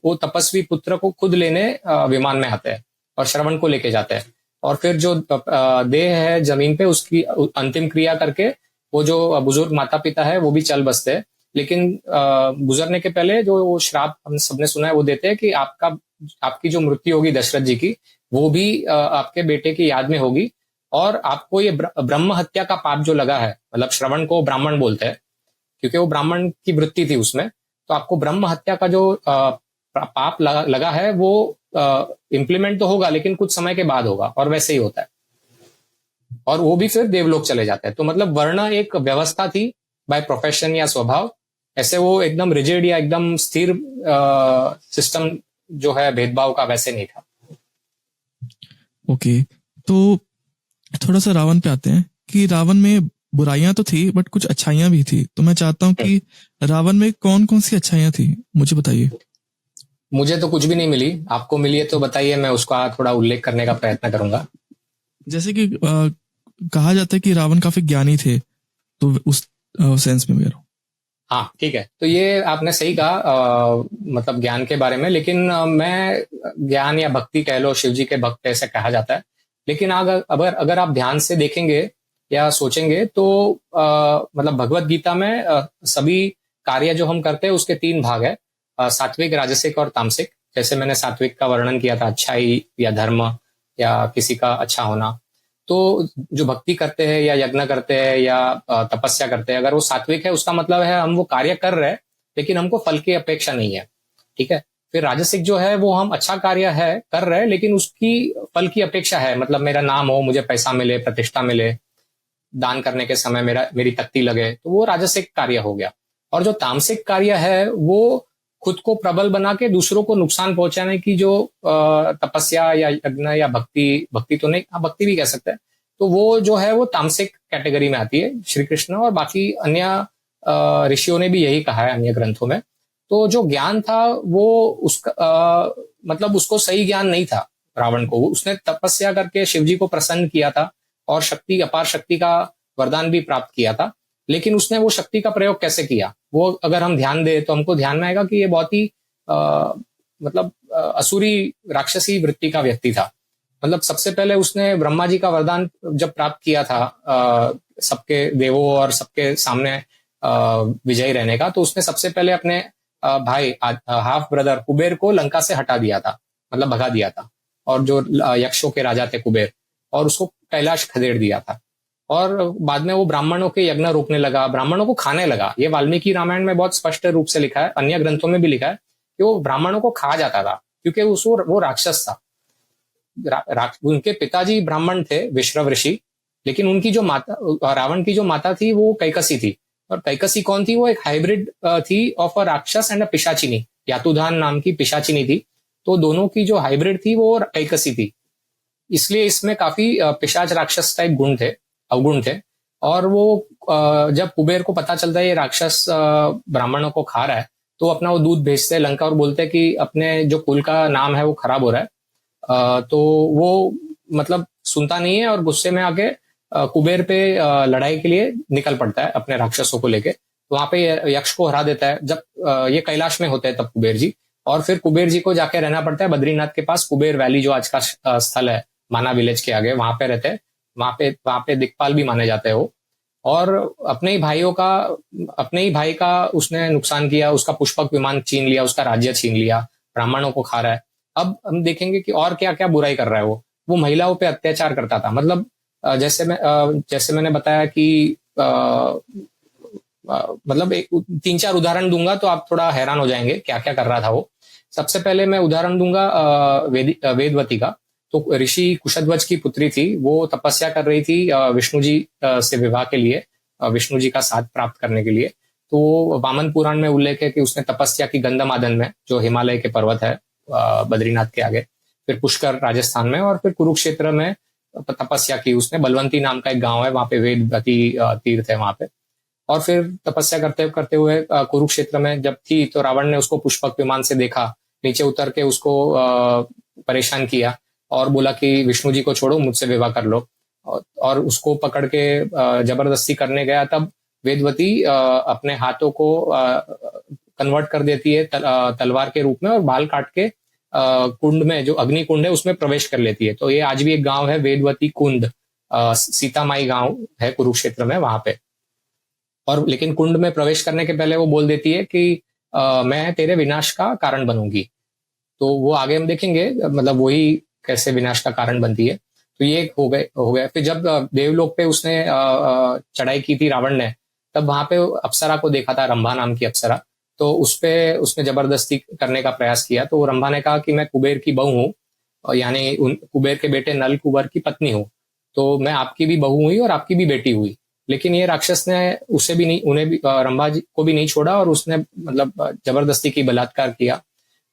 वो तपस्वी पुत्र को खुद लेने विमान में आते हैं और श्रवण को लेके जाते हैं। और फिर जो देह है जमीन पे, उसकी अंतिम क्रिया करके वो जो बुजुर्ग माता पिता है वो भी चल बसते हैं। लेकिन गुजरने के पहले जो वो श्राप हम सबने सुना है वो देते हैं कि आपकी जो मृत्यु होगी दशरथ जी की, वो भी आपके बेटे की याद में होगी। और आपको ये ब्रह्म हत्या का पाप जो लगा है, मतलब श्रवण को ब्राह्मण बोलते हैं क्योंकि वो ब्राह्मण की वृत्ति थी उसमें, तो आपको ब्रह्म हत्या का जो पाप लगा है वो इम्प्लीमेंट तो होगा, लेकिन कुछ समय के बाद होगा। और वैसे ही होता है। और वो भी फिर देवलोक चले जाते हैं। तो मतलब वर्ण एक व्यवस्था थी बाय प्रोफेशन या स्वभाव, ऐसे वो एकदम रिजिड या एकदम स्थिर सिस्टम जो है भेदभाव का, वैसे नहीं था। ओके, तो थोड़ा सा रावण पे आते हैं कि रावण में बुराइयां तो थी बट कुछ अच्छाइयां भी थी, तो मैं चाहता हूँ कि रावण में कौन कौन सी अच्छाइयां थी, मुझे बताइए। मुझे तो कुछ भी नहीं मिली, आपको मिली है तो बताइए, मैं उसका थोड़ा उल्लेख करने का प्रयत्न करूंगा। जैसे कि कहा जाता है कि रावण काफी ज्ञानी थे, तो उस सेंस में मेरा। हाँ ठीक है, तो ये आपने सही कहा, मतलब ज्ञान के बारे में, लेकिन मैं ज्ञान या भक्ति कह लो, शिव जी के भक्त ऐसे कहा जाता है। लेकिन अगर अगर आप ध्यान से देखेंगे या सोचेंगे तो मतलब भगवत गीता में सभी कार्य जो हम करते हैं उसके तीन भाग है, सात्विक, राजसिक और तामसिक। जैसे मैंने सात्विक का वर्णन किया था, अच्छाई या धर्म या किसी का अच्छा होना। तो जो भक्ति करते हैं या यज्ञ करते हैं या तपस्या करते हैं, अगर वो सात्विक है उसका मतलब है हम वो कार्य कर रहे हैं लेकिन हमको फल की अपेक्षा नहीं है, ठीक है। फिर राजसिक जो है वो हम अच्छा कार्य है कर रहे हैं लेकिन उसकी फल की अपेक्षा है, मतलब मेरा नाम हो, मुझे पैसा मिले, प्रतिष्ठा मिले, दान करने के समय मेरी तख्ती लगे, तो वो राजसिक कार्य हो गया। और जो तामसिक कार्य है वो खुद को प्रबल बना के दूसरों को नुकसान पहुंचाने की जो तपस्या या यज्ञ या भक्ति, भक्ति तो नहीं, हाँ भक्ति भी कह सकते हैं, तो वो जो है वो तामसिक कैटेगरी में आती है। श्री कृष्ण और बाकी अन्य ऋषियों ने भी यही कहा है अन्य ग्रंथों में। तो जो ज्ञान था वो उसका मतलब उसको सही ज्ञान नहीं था रावण को, उसने तपस्या करके शिव जी को प्रसन्न किया था और शक्ति, अपार शक्ति का वरदान भी प्राप्त किया था। लेकिन उसने वो शक्ति का प्रयोग कैसे किया, वो अगर हम ध्यान दें तो हमको ध्यान में आएगा कि ये बहुत ही मतलब असुरी राक्षसी वृत्ति का व्यक्ति था। मतलब सबसे पहले उसने ब्रह्मा जी का वरदान जब प्राप्त किया था सबके देवों और सबके सामने विजयी रहने का, तो उसने सबसे पहले अपने भाई हाफ ब्रदर कुबेर को लंका से हटा दिया था, मतलब भगा दिया था। और जो यक्षों के राजा थे कुबेर, और उसको कैलाश खदेड़ दिया था। और बाद में वो ब्राह्मणों के यज्ञ रोकने लगा, ब्राह्मणों को खाने लगा। ये वाल्मीकि रामायण में बहुत स्पष्ट रूप से लिखा है, अन्य ग्रंथों में भी लिखा है कि वो ब्राह्मणों को खा जाता था क्योंकि वो राक्षस था। उनके पिताजी ब्राह्मण थे, विश्रव ऋषि, लेकिन उनकी जो माता, रावण की जो माता थी वो कैकसी थी। और कैकसी कौन थी, वो एक हाइब्रिड थी ऑफ अ राक्षस एंड अ पिशाचिनी, यातुधान नाम की पिशाचिनी थी। तो दोनों की जो हाइब्रिड थी वो कैकसी थी, इसलिए इसमें काफी पिशाच राक्षस टाइप गुण थे, अवगुण थे। और वो जब कुबेर को पता चलता है ये राक्षस ब्राह्मणों को खा रहा है, तो अपना वो दूध भेजते हैं लंका और बोलते हैं कि अपने जो कुल का नाम है वो खराब हो रहा है। तो वो मतलब सुनता नहीं है और गुस्से में आके कुबेर पे लड़ाई के लिए निकल पड़ता है अपने राक्षसों को लेके। तो वहां पे यक्ष को हरा देता है। जब ये कैलाश में होते हैं तब कुबेर जी, और फिर कुबेर जी को जाके रहना पड़ता है बद्रीनाथ के पास, कुबेर वैली जो आज का स्थल है माना विलेज के आगे, वहां पे रहते हैं। वहां पे दिक्पाल भी माने जाते हैं वो। और अपने ही भाई का उसने नुकसान किया, उसका पुष्पक विमान छीन लिया, उसका राज्य छीन लिया, ब्राह्मणों को खा रहा है। अब हम देखेंगे कि और क्या क्या बुराई कर रहा है वो महिलाओं पे अत्याचार करता था। मतलब जैसे मैंने बताया कि मतलब तीन चार उदाहरण दूंगा तो आप थोड़ा हैरान हो जाएंगे क्या क्या कर रहा था वो। सबसे पहले मैं उदाहरण दूंगा वेदवती का। तो ऋषि कुशध्वज की पुत्री थी, वो तपस्या कर रही थी विष्णु जी से विवाह के लिए, विष्णु जी का साथ प्राप्त करने के लिए। तो वामन पुराण में उल्लेख है कि उसने तपस्या की गंधमादन में, जो हिमालय के पर्वत है बद्रीनाथ के आगे, फिर पुष्कर राजस्थान में, और फिर कुरुक्षेत्र में तपस्या की उसने। बलवंती नाम का एक गांव है वहां पे, वेदवती तीर्थ है वहां पे। और फिर तपस्या करते करते हुए कुरुक्षेत्र में जब थी तो रावण ने उसको पुष्पक विमान से देखा, नीचे उतर के उसको परेशान किया और बोला कि विष्णु जी को छोड़ो, मुझसे विवाह कर लो। और उसको पकड़ के जबरदस्ती करने गया। तब वेदवती अपने हाथों को कन्वर्ट कर देती है तलवार के रूप में, और बाल काट के कुंड में, जो अग्नि कुंड है उसमें प्रवेश कर लेती है। तो ये आज भी एक गांव है वेदवती कुंड, सीतामाई गांव है कुरुक्षेत्र में वहां पे। और लेकिन कुंड में प्रवेश करने के पहले वो बोल देती है कि मैं तेरे विनाश का कारण बनूंगी। तो वो आगे हम देखेंगे, मतलब वही कैसे विनाश का कारण बनती है। तो ये हो गया। फिर जब देवलोक पे उसने चढ़ाई की थी रावण ने, तब वहां पे अप्सरा को देखा था, रंभा नाम की अप्सरा। तो उस पे उसने जबरदस्ती करने का प्रयास किया। तो रंभा ने कहा कि मैं कुबेर की बहू हूँ, यानी कुबेर के बेटे नल कुबर की पत्नी हूँ, तो मैं आपकी भी बहू हुई और आपकी भी बेटी हुई। लेकिन ये राक्षस ने उसे भी नहीं, उन्हें भी, रंभा जी को भी नहीं छोड़ा और उसने मतलब जबरदस्ती की बलात्कार किया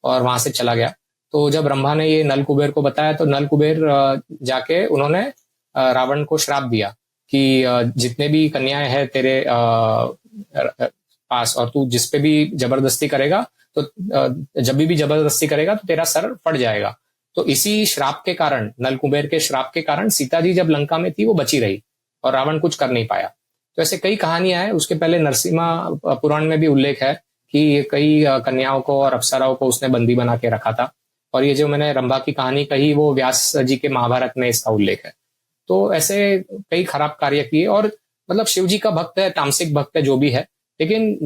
और वहां से चला गया। तो जब रंभा ने ये नल कुबेर को बताया तो नल कुबेर जाके उन्होंने रावण को श्राप दिया कि जितने भी कन्याएं हैं तेरे पास और तू जिस पे भी जबरदस्ती करेगा तो जब भी जबरदस्ती करेगा तो तेरा सर फट जाएगा। तो इसी श्राप के कारण, नल कुबेर के श्राप के कारण सीता जी जब लंका में थी वो बची रही और रावण कुछ कर नहीं पाया। तो ऐसे कई कहानियां हैं। उसके पहले नरसिम्हा पुराण में भी उल्लेख है कि कई कन्याओं को और अप्सराओं को उसने बंदी बना के रखा था। और ये जो मैंने रंभा की कहानी कही वो व्यास जी के महाभारत में इसका उल्लेख है। तो ऐसे कई खराब कार्य किए और मतलब शिव जी का भक्त है, तामसिक भक्त है, जो भी है, लेकिन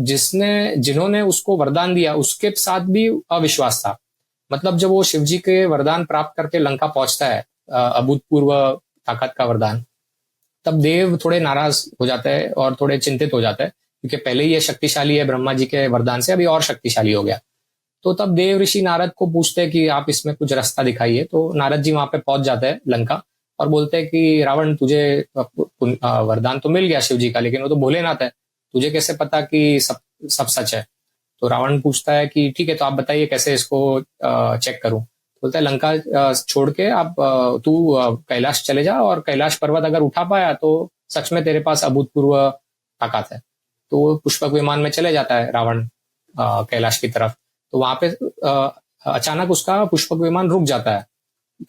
जिन्होंने उसको वरदान दिया उसके साथ भी अविश्वास था। मतलब जब वो शिव जी के वरदान प्राप्त करके लंका पहुंचता है, अभूतपूर्व ताकत का वरदान, तब देव थोड़े नाराज हो जाते हैं और थोड़े चिंतित हो जाते हैं क्योंकि पहले ही ये शक्तिशाली है ब्रह्मा जी के वरदान से, अभी और शक्तिशाली हो गया। तो तब देव ऋषि नारद को पूछते हैं कि आप इसमें कुछ रास्ता दिखाइए। तो नारद जी वहां पे पहुंच जाते हैं लंका और बोलते हैं कि रावण तुझे वरदान तो मिल गया शिव जी का, लेकिन वो तो भोलेनाथ है, तुझे कैसे पता कि सब सब सच है। तो रावण पूछता है कि ठीक है तो आप बताइए कैसे इसको चेक करूं। बोलता है लंका छोड़ के आप तू कैलाश चले जा और कैलाश पर्वत अगर उठा पाया तो सच में तेरे पास अभूतपूर्व ताकत है। तो वो पुष्पक विमान में चले जाता है रावण कैलाश की तरफ। तो वहां पे अचानक उसका पुष्पक विमान रुक जाता है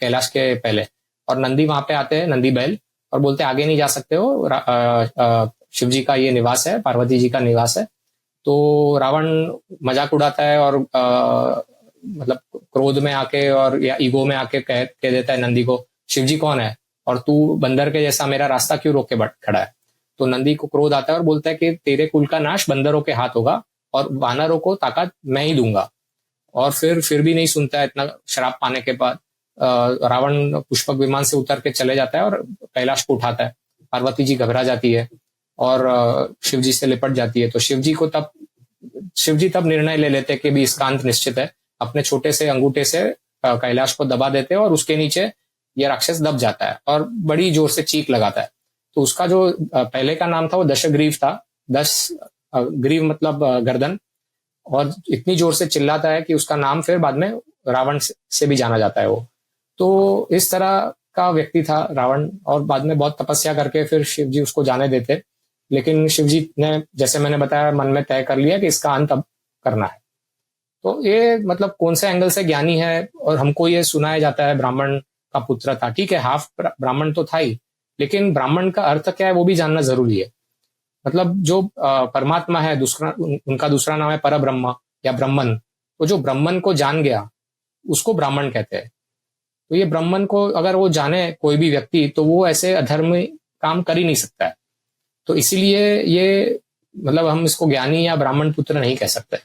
कैलाश के पहले और नंदी वहां पे आते हैं, नंदी बैल, और बोलते आगे नहीं जा सकते हो, शिव जी का ये निवास है, पार्वती जी का निवास है। तो रावण मजाक उड़ाता है और मतलब क्रोध में आके और या ईगो में आके कह देता है नंदी को, शिव जी कौन है और तू बंदर के जैसा मेरा रास्ता क्यों रोक के खड़ा है। तो नंदी को क्रोध आता है और बोलता है कि तेरे कुल का नाश बंदरों के हाथ होगा और वानरों को ताकत मैं ही दूंगा। और फिर भी नहीं सुनता है। इतना शराब पाने के बाद रावण पुष्पक विमान से उतर के चले जाता है और कैलाश को उठाता है। पार्वती जी घबरा जाती है और शिव जी से लिपट जाती है। तो शिव जी तब निर्णय ले लेते कि भी इसका अंत निश्चित है। अपने छोटे से अंगूठे से कैलाश को दबा देते हैं और उसके नीचे यह राक्षस दब जाता है और बड़ी जोर से चीख लगाता है। तो उसका जो पहले का नाम था वो दशग्रीव था। 10 ग्रीव मतलब गर्दन, और इतनी जोर से चिल्लाता है कि उसका नाम फिर बाद में रावण से भी जाना जाता है वो। तो इस तरह का व्यक्ति था रावण और बाद में बहुत तपस्या करके फिर शिव जी उसको जाने देते। लेकिन शिव जी ने, जैसे मैंने बताया, मन में तय कर लिया कि इसका अंत अब करना है। तो ये मतलब कौन से एंगल से ज्ञानी है और हमको ये सुनाया जाता है ब्राह्मण का पुत्र था। ठीक है, हाफ ब्राह्मण तो था ही, लेकिन ब्राह्मण का अर्थ क्या है वो भी जानना जरूरी है। मतलब जो परमात्मा है, दूसरा उनका दूसरा नाम है परब्रह्म या ब्रह्मन। तो जो ब्रह्मन को जान गया उसको ब्राह्मण कहते हैं। तो ये ब्राह्मण को अगर वो जाने कोई भी व्यक्ति तो वो ऐसे अधर्म काम कर ही नहीं सकता है। तो इसीलिए ये मतलब हम इसको ज्ञानी या ब्राह्मण पुत्र नहीं कह सकते।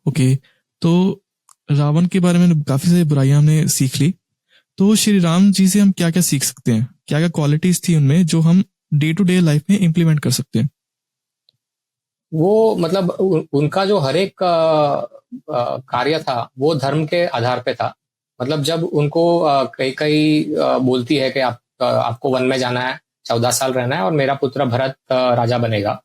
ओके, तो रावण के बारे में काफी सारी बुराइयां हमने सीख ली। तो श्री राम जी से हम क्या क्या सीख सकते हैं? क्या क्या क्वालिटीज थी उनमें जो हम डे टू डे लाइफ में इम्प्लीमेंट कर सकते हैं? वो मतलब उनका जो हर एक कार्य था वो धर्म के आधार पे था। मतलब जब उनको कई कई बोलती है कि आपको वन में जाना है, 14 साल रहना है और मेरा पुत्र भरत राजा बनेगा,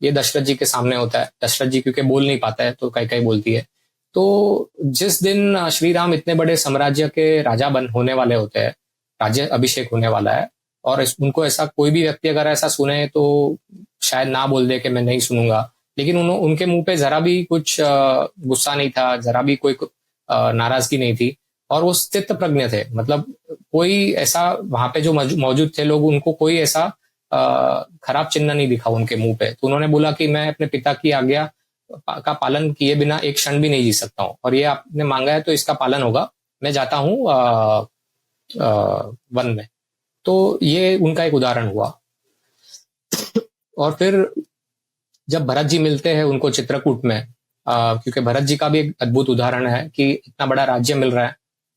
ये दशरथ जी के सामने होता है। दशरथ जी क्योंकि बोल नहीं पाता है तो कई कई बोलती है। तो जिस दिन श्री राम इतने बड़े साम्राज्य के राजा होने वाले होते हैं, राज्य अभिषेक होने वाला है, और उनको ऐसा कोई भी व्यक्ति अगर ऐसा सुने तो शायद ना बोल दे कि मैं नहीं सुनूंगा, लेकिन उनके मुंह पे जरा भी कुछ गुस्सा नहीं था, जरा भी कोई नाराजगी नहीं थी और वो स्थित प्रज्ञ थे। मतलब कोई ऐसा वहां पे जो मौजूद थे लोग, उनको कोई ऐसा खराब चिन्ह नहीं दिखा उनके मुंह पे। तो उन्होंने बोला कि मैं अपने पिता की आज्ञा का पालन किए बिना एक क्षण भी नहीं जी सकता हूँ, और ये आपने मांगा है तो इसका पालन होगा। मैं जाता हूँ वन में। तो ये उनका एक उदाहरण हुआ। और फिर जब भरत जी मिलते हैं उनको चित्रकूट में, क्योंकि भरत जी का भी एक अद्भुत उदाहरण है कि इतना बड़ा राज्य मिल रहा है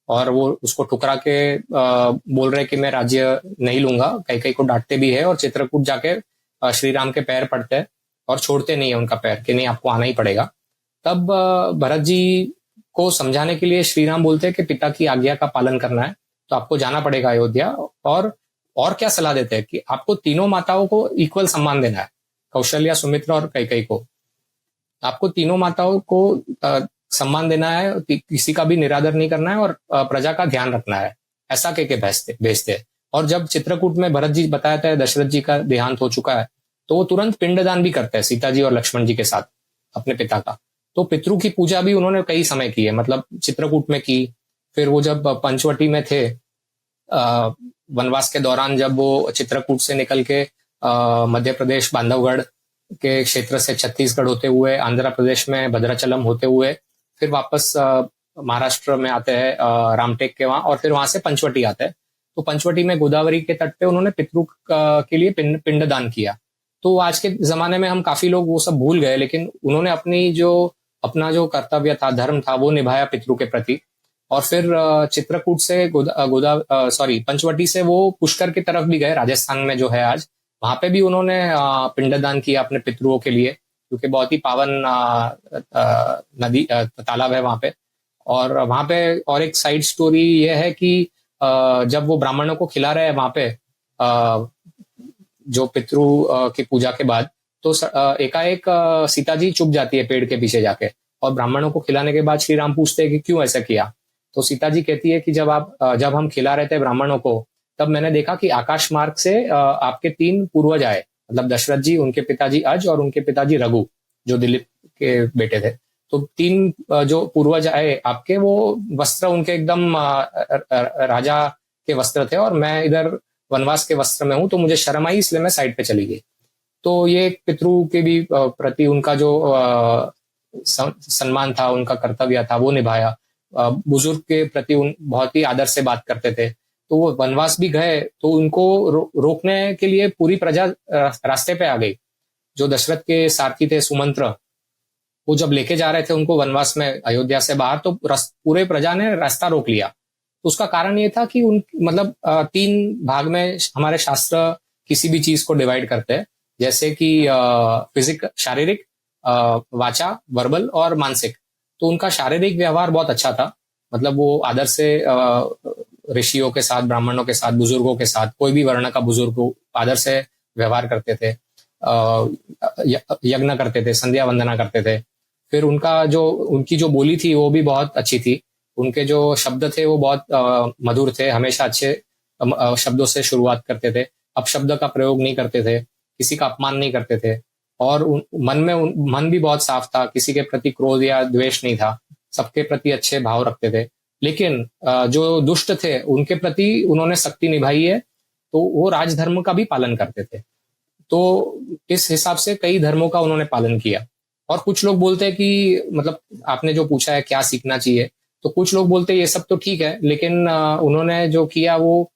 और वो उसको ठुकरा के बोल रहे कि मैं राज्य नहीं लूंगा। कई कई को डांटते भी है और चित्रकूट जाके श्री राम के पैर पड़ते हैं और छोड़ते नहीं है उनका पैर कि नहीं आपको आना ही पड़ेगा। तब भरत जी को समझाने के लिए श्री राम बोलते हैं कि पिता की आज्ञा का पालन करना है तो आपको जाना पड़ेगा अयोध्या, और क्या सलाह देते हैं कि आपको तीनों माताओं को इक्वल सम्मान देना है, कौशल्या, सुमित्रा और कैकेयी को। आपको तीनों माताओं को सम्मान देना है, किसी का भी निरादर नहीं करना है और प्रजा का ध्यान रखना है, ऐसा कह के भेजते हैं। और जब चित्रकूट में भरत जी बताया था दशरथ जी का देहांत हो चुका है, तो वो तुरंत पिंडदान भी करते हैं सीता जी और लक्ष्मण जी के साथ अपने पिता का। तो पितरों की पूजा भी उन्होंने कई समय की है, मतलब चित्रकूट में की, फिर वो जब पंचवटी में थे वनवास के दौरान, जब वो चित्रकूट से निकल के मध्य प्रदेश बांधवगढ़ के क्षेत्र से छत्तीसगढ़ होते हुए आंध्र प्रदेश में भद्राचलम होते हुए फिर वापस महाराष्ट्र में आते हैं रामटेक के वहां, और फिर वहां से पंचवटी आते हैं। तो पंचवटी में गोदावरी के तट पे उन्होंने पितरों के लिए पिंडदान किया। तो आज के जमाने में हम काफी लोग वो सब भूल गए, लेकिन उन्होंने अपना जो कर्तव्य था, धर्म था, वो निभाया पितरों के प्रति। और फिर चित्रकूट से पंचवटी से वो पुष्कर की तरफ भी गए, राजस्थान में जो है आज, वहां पे भी उन्होंने पिंडदान किया अपने पितरों के लिए, क्योंकि बहुत ही पावन नदी तालाब है वहां पे। और वहां पे और एक साइड स्टोरी ये है कि जब वो ब्राह्मणों को खिला रहे हैं वहां पे जो पितरों की पूजा के बाद, तो एकाएक सीता जी चुप जाती है पेड़ के पीछे जाके, और ब्राह्मणों को खिलाने के बाद श्री राम पूछते हैं कि क्यों ऐसा किया। तो सीता जी कहती है कि जब हम खिला रहे थे ब्राह्मणों को, तब मैंने देखा कि आकाश मार्ग से आपके 3 पूर्वज आए, मतलब दशरथ जी, उनके पिताजी अज और उनके पिताजी रघु, जो दिलीप के बेटे थे। तो 3 जो पूर्वज आए आपके, वो वस्त्र उनके एकदम राजा के वस्त्र थे, और मैं इधर वनवास के वस्त्र में हूं, तो मुझे शर्म आई, इसलिए मैं साइड पे चली गई। तो ये पितरों के भी प्रति उनका जो सम्मान था, उनका कर्तव्य था, वो निभाया। बुजुर्ग के प्रति बहुत ही आदर से बात करते थे। तो वो वनवास भी गए, तो उनको रोकने के लिए पूरी प्रजा रास्ते पे आ गई। जो दशरथ के सारथी थे सुमंत्र, वो जब लेके जा रहे थे उनको वनवास में अयोध्या से बाहर, तो पूरे प्रजा ने रास्ता रोक लिया। तो उसका कारण ये था कि मतलब 3 भाग में हमारे शास्त्र किसी भी चीज को डिवाइड करते हैं, जैसे कि शारीरिक, वाचा, वर्बल और मानसिक। तो उनका शारीरिक व्यवहार बहुत अच्छा था, मतलब वो आदर से ऋषियों के साथ, ब्राह्मणों के साथ, बुजुर्गों के साथ, कोई भी वर्ण का बुजुर्ग हो, आदर से व्यवहार करते थे, यज्ञ करते थे, संध्या वंदना करते थे। फिर उनकी जो बोली थी वो भी बहुत अच्छी थी। उनके जो शब्द थे वो बहुत मधुर थे, हमेशा अच्छे शब्दों से शुरुआत करते थे, अपशब्द का प्रयोग नहीं करते थे, किसी का अपमान नहीं करते थे, और मन भी बहुत साफ था, किसी के प्रति क्रोध या द्वेष नहीं था, सबके प्रति अच्छे भाव रखते थे। लेकिन जो दुष्ट थे उनके प्रति उन्होंने सख्ती निभाई है, तो वो राजधर्म का भी पालन करते थे। तो इस हिसाब से कई धर्मों का उन्होंने पालन किया। और कुछ लोग बोलते हैं कि, मतलब आपने जो पूछा है क्या सीखना चाहिए, तो कुछ लोग बोलते हैं ये सब तो ठीक है, लेकिन उन्होंने जो किया वो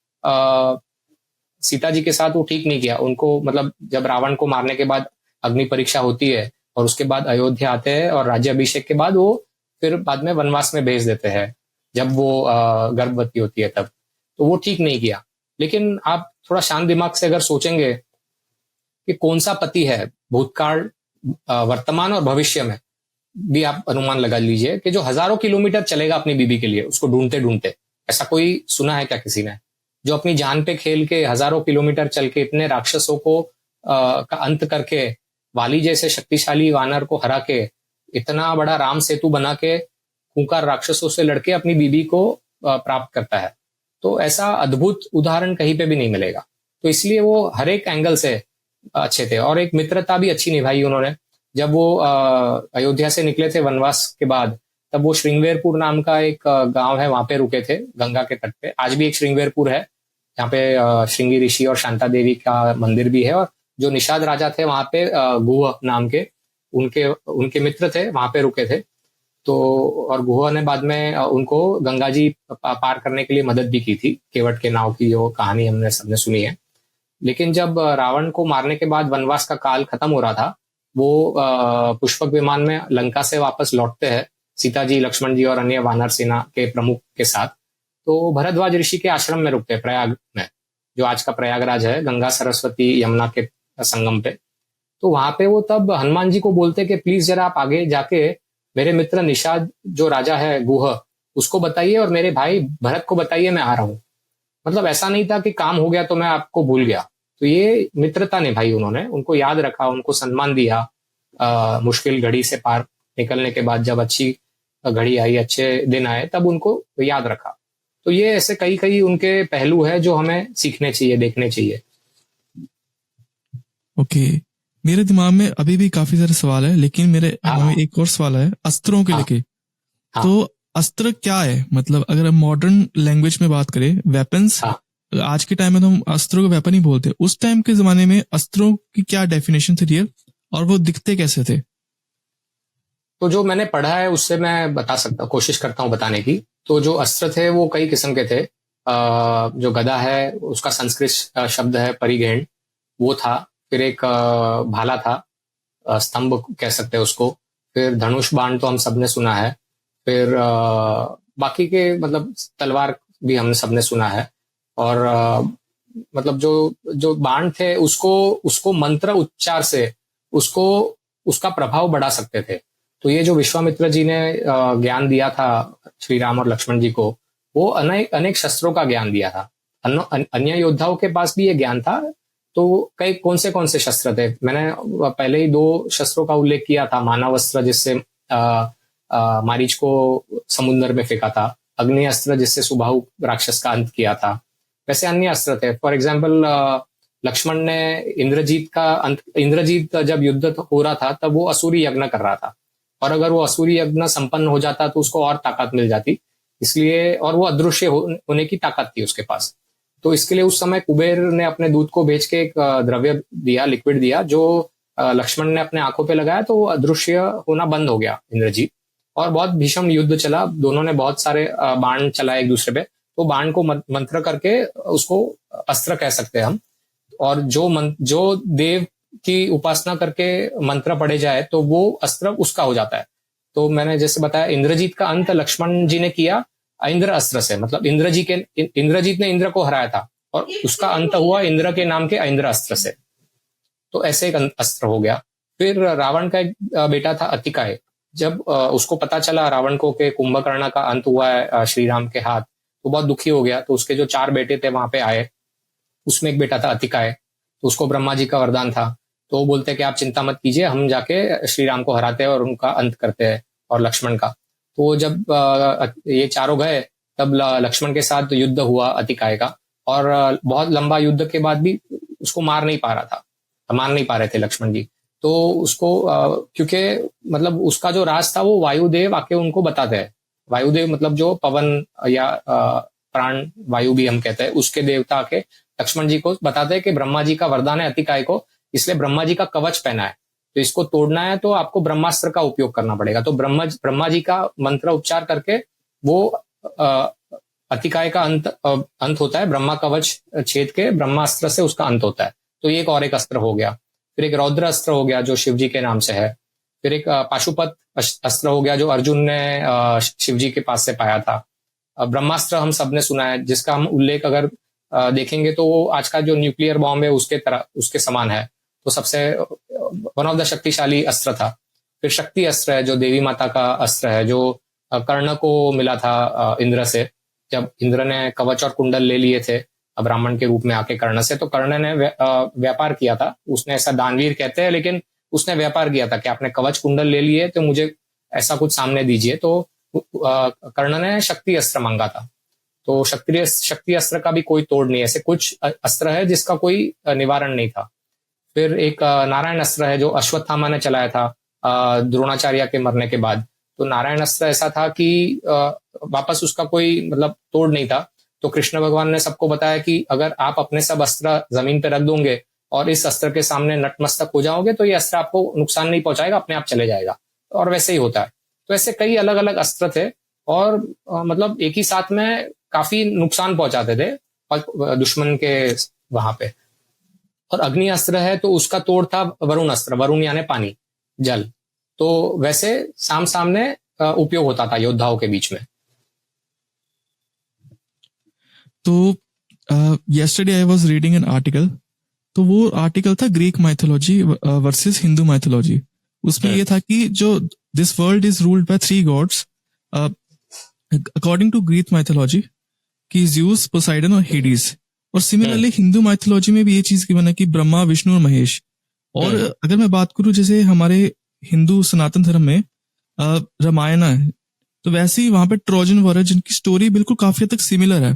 सीता जी के साथ वो ठीक नहीं किया। उनको, मतलब जब रावण को मारने के बाद अग्नि परीक्षा होती है, और उसके बाद अयोध्या आते हैं, और राज्याभिषेक के बाद वो फिर बाद में वनवास में भेज देते हैं, जब वो गर्भवती होती है तब। तो वो ठीक नहीं किया। लेकिन आप थोड़ा शांत दिमाग से अगर सोचेंगे कि कौन सा पति है भूतकाल, वर्तमान और भविष्य में भी, आप अनुमान लगा लीजिए कि जो हजारों किलोमीटर चलेगा अपनी बीबी के लिए, उसको ढूंढते ढूंढते। ऐसा कोई सुना है क्या किसी ने, जो अपनी जान पे खेल के हजारों किलोमीटर चल के इतने राक्षसों को का अंत करके, वाली जैसे शक्तिशाली वानर को हरा के, इतना बड़ा राम सेतु बना के, खूंखार राक्षसों से लड़के अपनी बीबी को प्राप्त करता है। तो ऐसा अद्भुत उदाहरण कहीं पे भी नहीं मिलेगा। तो इसलिए वो हर एक एंगल से अच्छे थे, और एक मित्रता भी अच्छी निभाई उन्होंने। जब वो अयोध्या से निकले थे वनवास के बाद, तब वो श्रृंगवेरपुर नाम का एक गांव है, वहां पे रुके थे गंगा के तट पे। आज भी एक श्रृंगवेरपुर है, जहाँ पे श्रृंगी ऋषि और शांता देवी का मंदिर भी है। और जो निषाद राजा थे वहां पे, गुह नाम के उनके मित्र थे, वहां पे रुके थे। तो और गुह ने बाद में उनको गंगा जी पार करने के लिए मदद भी की थी, केवट के नाव की जो कहानी हमने सबने सुनी है। लेकिन जब रावण को मारने के बाद वनवास का काल खत्म हो रहा था, वो पुष्पक विमान में लंका से वापस लौटते हैं, सीता जी, लक्ष्मण जी और अन्य वानर सेना के प्रमुख के साथ। तो भरद्वाज ऋषि के आश्रम में रुकते हैं, प्रयाग में, जो आज का प्रयागराज है, गंगा सरस्वती यमुना के संगम पे। तो वहां पे वो तब हनुमान जी को बोलते कि प्लीज जरा आप आगे जाके मेरे मित्र निषाद जो राजा है गुह, उसको बताइए, और मेरे भाई भरत को बताइए मैं आ रहा हूँ। मतलब ऐसा नहीं था कि काम हो गया तो मैं आपको भूल गया। तो ये मित्रता निभाई उन्होंने, उनको याद रखा, उनको सम्मान दिया। मुश्किल घड़ी से पार निकलने के बाद जब अच्छी घड़ी आई, अच्छे दिन आए, तब उनको याद रखा। तो ये ऐसे कई कई उनके पहलू है जो हमें सीखने चाहिए, देखने चाहिए। ओके, मेरे दिमाग में अभी भी काफी सारे सवाल है, लेकिन मेरे हाँ दिमाग में एक और सवाल है अस्त्रों के हाँ लेके। हाँ तो अस्त्र क्या है, मतलब अगर हम मॉडर्न लैंग्वेज में बात करें, वेपन्स, हाँ। आज के टाइम में तो हम अस्त्रों को वेपन ही बोलते हैं, उस टाइम के जमाने में अस्त्रों की क्या डेफिनेशन थी रियल, और वो दिखते कैसे थे? तो जो मैंने पढ़ा है उससे मैं बता सकता, कोशिश करता हूँ बताने की। तो जो अस्त्र थे वो कई किस्म के थे। जो गदा है उसका संस्कृत शब्द है परिगेण, वो था। फिर एक भाला था, स्तंभ कह सकते हैं उसको। फिर धनुष बाण तो हम सबने सुना है। फिर बाकी के मतलब तलवार भी हम सबने सुना है। और मतलब जो जो बाण थे उसको उसको मंत्र उच्चार से उसको उसका प्रभाव बढ़ा सकते थे। तो ये जो विश्वामित्र जी ने ज्ञान दिया था श्री राम और लक्ष्मण जी को, वो अनेक अनेक शस्त्रों का ज्ञान दिया था। अन्य योद्धाओं के पास भी ये ज्ञान था। तो कई कौन से शस्त्र थे, मैंने पहले ही दो शस्त्रों का उल्लेख किया था। मानवास्त्र जिससे मारीच को समुद्र में फेंका था, अग्नि अस्त्र जिससे सुबाहु राक्षस का अंत किया था। वैसे अन्य अस्त्र थे। फॉर एग्जाम्पल लक्ष्मण ने इंद्रजीत जब युद्ध हो रहा था तब वो असुरी यज्ञ कर रहा था, और अगर वो असुरी यज्ञ संपन्न हो जाता तो उसको और ताकत मिल जाती। इसलिए, और वो अदृश्य होने की ताकत थी उसके पास। तो इसके लिए उस समय कुबेर ने अपने दूत को भेज के एक द्रव्य दिया, लिक्विड दिया, जो लक्ष्मण ने अपने आंखों पे लगाया तो वो अदृश्य होना बंद हो गया इंद्रजीत। और बहुत भीषण युद्ध चला, दोनों ने बहुत सारे बाण चलाए एक दूसरे पे। तो बाण को मंत्र करके उसको अस्त्र कह सकते हैं हम। और जो देव की उपासना करके मंत्र पढ़े जाए तो वो अस्त्र उसका हो जाता है। तो मैंने जैसे बताया, इंद्रजीत का अंत लक्ष्मण जी ने किया इंद्र अस्त्र से, मतलब इंद्रजीत ने इंद्र को हराया था और उसका अंत हुआ इंद्र के नाम के इंद्र अस्त्र से। तो ऐसे एक अस्त्र हो गया। फिर रावण का एक बेटा था अतिकाय। जब उसको पता चला रावण को कि कुंभकर्ण का अंत हुआ है श्री राम के हाथ, तो बहुत दुखी हो गया। तो उसके जो 4 बेटे थे वहां पे आए, उसमें एक बेटा था अतिकाय। तो उसको ब्रह्मा जी का वरदान था। तो वो बोलते कि आप चिंता मत कीजिए, हम जाके श्री राम को हराते हैं और उनका अंत करते हैं, और लक्ष्मण का। तो जब ये चारों गए तब लक्ष्मण के साथ युद्ध हुआ अतिकाय का। और बहुत लंबा युद्ध के बाद भी उसको मार नहीं पा रहे थे लक्ष्मण जी। तो उसको क्योंकि मतलब उसका जो राज था वो वायुदेव आके उनको बताते हैं। वायुदेव मतलब जो पवन या प्राण वायु भी हम कहते हैं, उसके देवता आके लक्ष्मण जी को बताते हैं कि ब्रह्मा जी का वरदान है अतिकाय को, इसलिए ब्रह्मा जी का कवच पहना है, तो इसको तोड़ना है तो आपको ब्रह्मास्त्र का उपयोग करना पड़ेगा। तो ब्रह्मा जी का मंत्र उच्चार करके वो अतिकाय का अंत होता है। ब्रह्मा कवच छेद के ब्रह्मास्त्र से उसका अंत होता है। तो ये एक और एक अस्त्र हो गया। फिर एक रौद्र अस्त्र हो गया जो शिव जी के नाम से है। फिर एक पाशुपत अस्त्र हो गया जो अर्जुन ने शिव जी के पास से पाया था। ब्रह्मास्त्र हम सबने सुना है, जिसका हम उल्लेख अगर देखेंगे तो वो आज का जो न्यूक्लियर बॉम्ब है उसके समान है। तो सबसे वन ऑफ द शक्तिशाली अस्त्र था। फिर शक्ति अस्त्र है जो देवी माता का अस्त्र है, जो कर्ण को मिला था इंद्र से। जब इंद्र ने कवच और कुंडल ले लिए थे ब्राह्मण के रूप में आके कर्ण से, तो कर्ण ने व्यापार किया था। उसने, ऐसा दानवीर कहते हैं, लेकिन उसने व्यापार किया था कि आपने कवच कुंडल ले लिए तो मुझे ऐसा कुछ सामने दीजिए। तो कर्ण ने शक्ति अस्त्र मांगा था। तो शक्ति अस्त्र का भी कोई तोड़ नहीं है। ऐसे कुछ अस्त्र है जिसका कोई निवारण नहीं था। फिर एक नारायण अस्त्र है जो अश्वत्थामा ने चलाया था द्रोणाचार्य के मरने के बाद। तो नारायण अस्त्र ऐसा था कि वापस उसका कोई मतलब तोड़ नहीं था। तो कृष्ण भगवान ने सबको बताया कि अगर आप अपने सब अस्त्र जमीन पे रख दोगे और इस अस्त्र के सामने नतमस्तक हो जाओगे तो ये अस्त्र आपको नुकसान नहीं पहुंचाएगा, अपने आप चले जाएगा। और वैसे ही होता है। तो ऐसे कई अलग अलग अस्त्र थे और मतलब एक ही साथ में काफी नुकसान पहुंचाते थे दुश्मन के वहां पे। और अग्नि अस्त्र है तो उसका तोड़ था वरुण अस्त्र, वरुण यानी पानी, जल। तो वैसे सामने उपयोग होता था योद्धाओं के बीच में। तो yesterday I was reading an article, तो वो आर्टिकल था Greek mythology versus Hindu mythology. उसमें ये था कि जो this world is ruled by 3 gods according to Greek mythology, कि ज़्यूस, पोसाइडन और हेडिस। और सिमिलरली हिंदू माइथोलॉजी में भी ये चीज की बना कि ब्रह्मा, विष्णु और महेश। और अगर मैं बात करूं जैसे हमारे हिंदू सनातन धर्म में रामायण है, तो वैसे ही वहां पे ट्रोजन वॉर है जिनकी स्टोरी बिल्कुल काफी हद तक सिमिलर है।